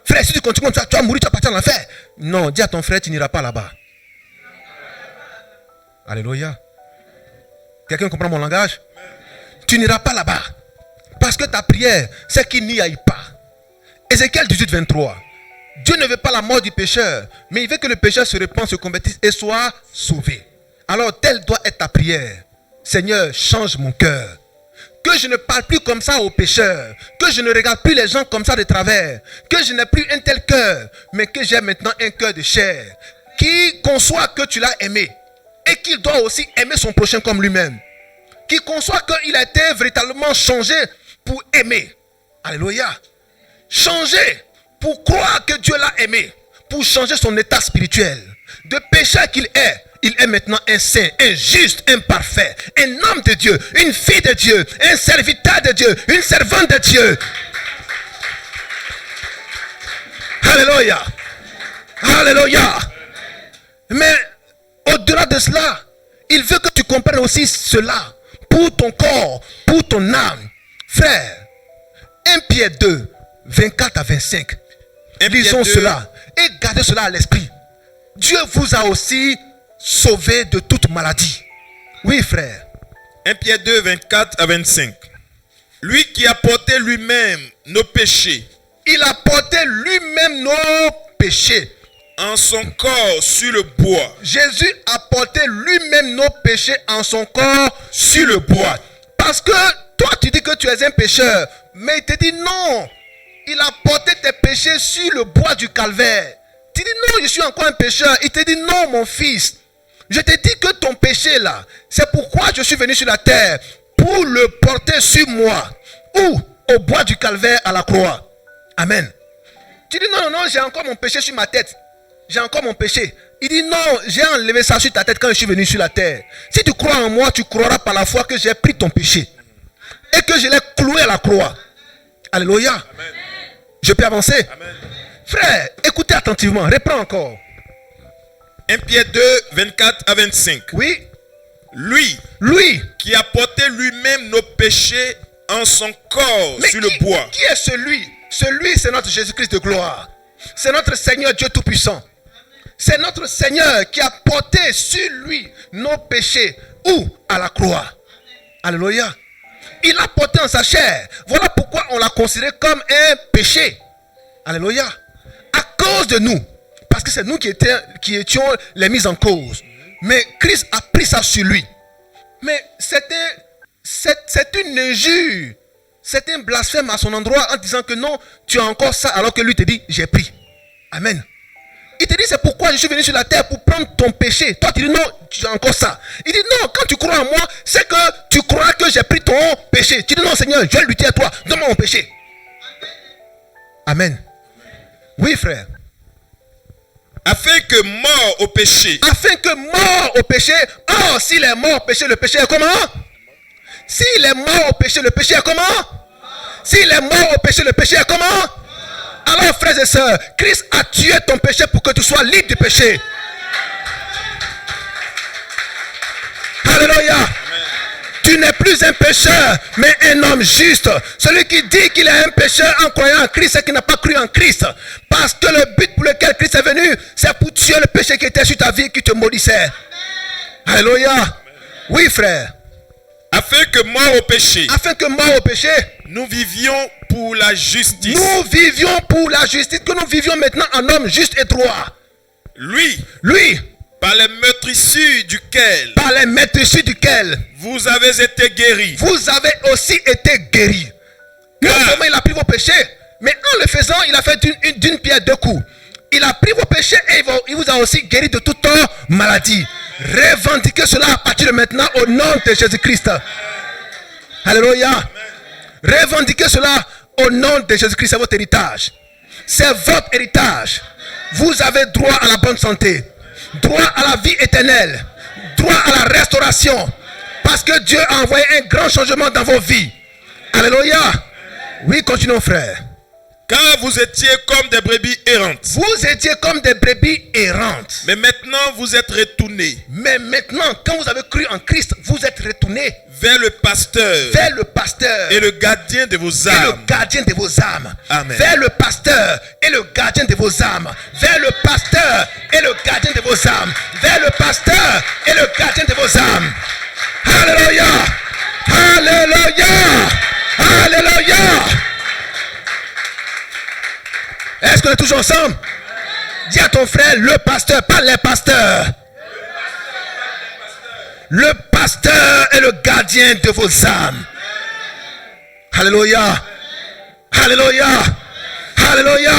Frère, si tu continues comme ça, tu vas mourir, tu vas partir en enfer. Non, dis à ton frère, tu n'iras pas là-bas. Alléluia. Quelqu'un comprend mon langage? Tu n'iras pas là-bas. Parce que ta prière, c'est qu'il n'y aille pas. Ézéchiel 18, 23. Dieu ne veut pas la mort du pécheur, mais il veut que le pécheur se répande, se convertisse et soit sauvé. Alors, telle doit être ta prière. Seigneur, change mon cœur. Que je ne parle plus comme ça aux pécheurs. Que je ne regarde plus les gens comme ça de travers. Que je n'ai plus un tel cœur, mais que j'ai maintenant un cœur de chair. Qui conçoit que tu l'as aimé. Et qu'il doit aussi aimer son prochain comme lui-même. Qui conçoit qu'il a été véritablement changé pour aimer. Alléluia. Changer pour croire que Dieu l'a aimé. Pour changer son état spirituel. De pécheur qu'il est, il est maintenant un saint, un juste, un parfait. Un homme de Dieu, une fille de Dieu, un serviteur de Dieu, une servante de Dieu. Alléluia. Alléluia. Mais au-delà de cela, il veut que tu comprennes aussi cela. Pour ton corps, pour ton âme. Frère, 1 Pierre 2, 24 à 25. Lisons cela et gardez cela à l'esprit. Dieu vous a aussi sauvé de toute maladie. Oui, frère. 1 Pierre 2, 24 à 25. Lui qui a porté lui-même nos péchés. Il a porté lui-même nos péchés. En son corps sur le bois. Jésus a porté lui-même nos péchés en son corps sur le bois. Parce que toi tu dis que tu es un pécheur. Mais il te dit non. Il a porté tes péchés sur le bois du calvaire. Tu dis non, je suis encore un pécheur. Il te dit non, mon fils. Je te dis que ton péché là, c'est pourquoi je suis venu sur la terre. Pour le porter sur moi. Ou au bois du calvaire à la croix. Amen. Tu dis non, j'ai encore mon péché sur ma tête. J'ai encore mon péché. Il dit non, j'ai enlevé ça sur ta tête quand je suis venu sur la terre. Si tu crois en moi, tu croiras par la foi que j'ai pris ton péché. Et que je l'ai cloué à la croix. Alléluia. Amen. Je peux avancer? Amen. Frère, écoutez attentivement. Reprends encore. 1 Pierre 2, 24 à 25. Oui. Lui qui a porté lui-même nos péchés en son corps. Mais sur le bois. Qui est celui? Celui, c'est notre Jésus-Christ de gloire. C'est notre Seigneur Dieu Tout-Puissant. C'est notre Seigneur qui a porté sur lui nos péchés. Où? À la croix. Alléluia. Il l'a porté en sa chair. Voilà pourquoi on l'a considéré comme un péché. Alléluia. À cause de nous. Parce que c'est nous qui étions les mises en cause. Mais Christ a pris ça sur lui. Mais c'est une injure. C'est un blasphème à son endroit en disant que non, tu as encore ça alors que lui te dit, j'ai pris. Amen. Il te dit, c'est pourquoi je suis venu sur la terre pour prendre ton péché. Toi, tu dis non, tu as encore ça. Il dit non, quand tu crois en moi, c'est que tu crois que j'ai pris ton péché. Tu dis non, Seigneur, je vais lutter à toi. Donne-moi mon péché. Amen. Oui, frère. Afin que mort au péché. Afin que mort au péché. Oh, s'il est mort au péché, le péché est comment? S'il est mort au péché, le péché est comment? S'il est mort au péché, le péché est comment? Alors, frères et sœurs, Christ a tué ton péché pour que tu sois libre du péché. Alléluia. Tu n'es plus un pécheur, mais un homme juste. Celui qui dit qu'il est un pécheur en croyant en Christ, c'est qu'il n'a pas cru en Christ. Parce que le but pour lequel Christ est venu, c'est pour tuer le péché qui était sur ta vie, qui te maudissait. Alléluia. Oui, frère. Afin que mort au péché. Afin que mort au péché. Nous vivions pour la justice. Nous vivions pour la justice. Que nous vivions maintenant en homme juste et droit. Lui. Par les meurtrissures duquel. Vous avez été guéris. Vous avez aussi été guéris. Non seulement il a pris vos péchés, mais en le faisant, il a fait d'une pierre deux coups. Il a pris vos péchés et il vous a aussi guéri de toute maladie. Revendiquez cela à partir de maintenant au nom de Jésus-Christ. Alléluia. Revendiquez cela au nom de Jésus-Christ. C'est votre héritage. C'est votre héritage. Vous avez droit à la bonne santé, droit à la vie éternelle, droit à la restauration. Parce que Dieu a envoyé un grand changement dans vos vies. Alléluia. Oui, continuons, frère. Car vous étiez comme des brebis errantes. Vous étiez comme des brebis errantes. Mais maintenant, vous êtes retournés Mais maintenant, quand vous avez cru en Christ, vous êtes retournés vers le pasteur vers le pasteur et le gardien de vos et le âmes. gardien de vos âmes. Amen. Vers le pasteur et le gardien de vos âmes. Vers le pasteur et le gardien de vos âmes. Vers le pasteur et le gardien de vos âmes. Alléluia. Alléluia. Alléluia. Est-ce qu'on est toujours ensemble? Dis à ton frère, le pasteur, pas les pasteurs. Le pasteur est le gardien de vos âmes. Alléluia. Alléluia. Alléluia.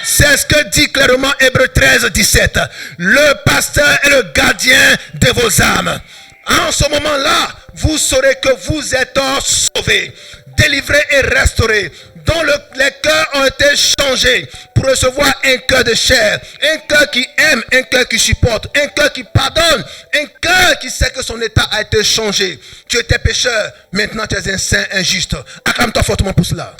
C'est ce que dit clairement Hébreux 13, 17. Le pasteur est le gardien de vos âmes. En ce moment-là, vous saurez que vous êtes sauvés, délivrés et restaurés, dont les cœurs ont été changés pour recevoir un cœur de chair, un cœur qui aime, un cœur qui supporte, un cœur qui pardonne, un cœur qui sait que son état a été changé. Tu étais pécheur, maintenant tu es un saint, un juste. Acclame-toi fortement pour cela.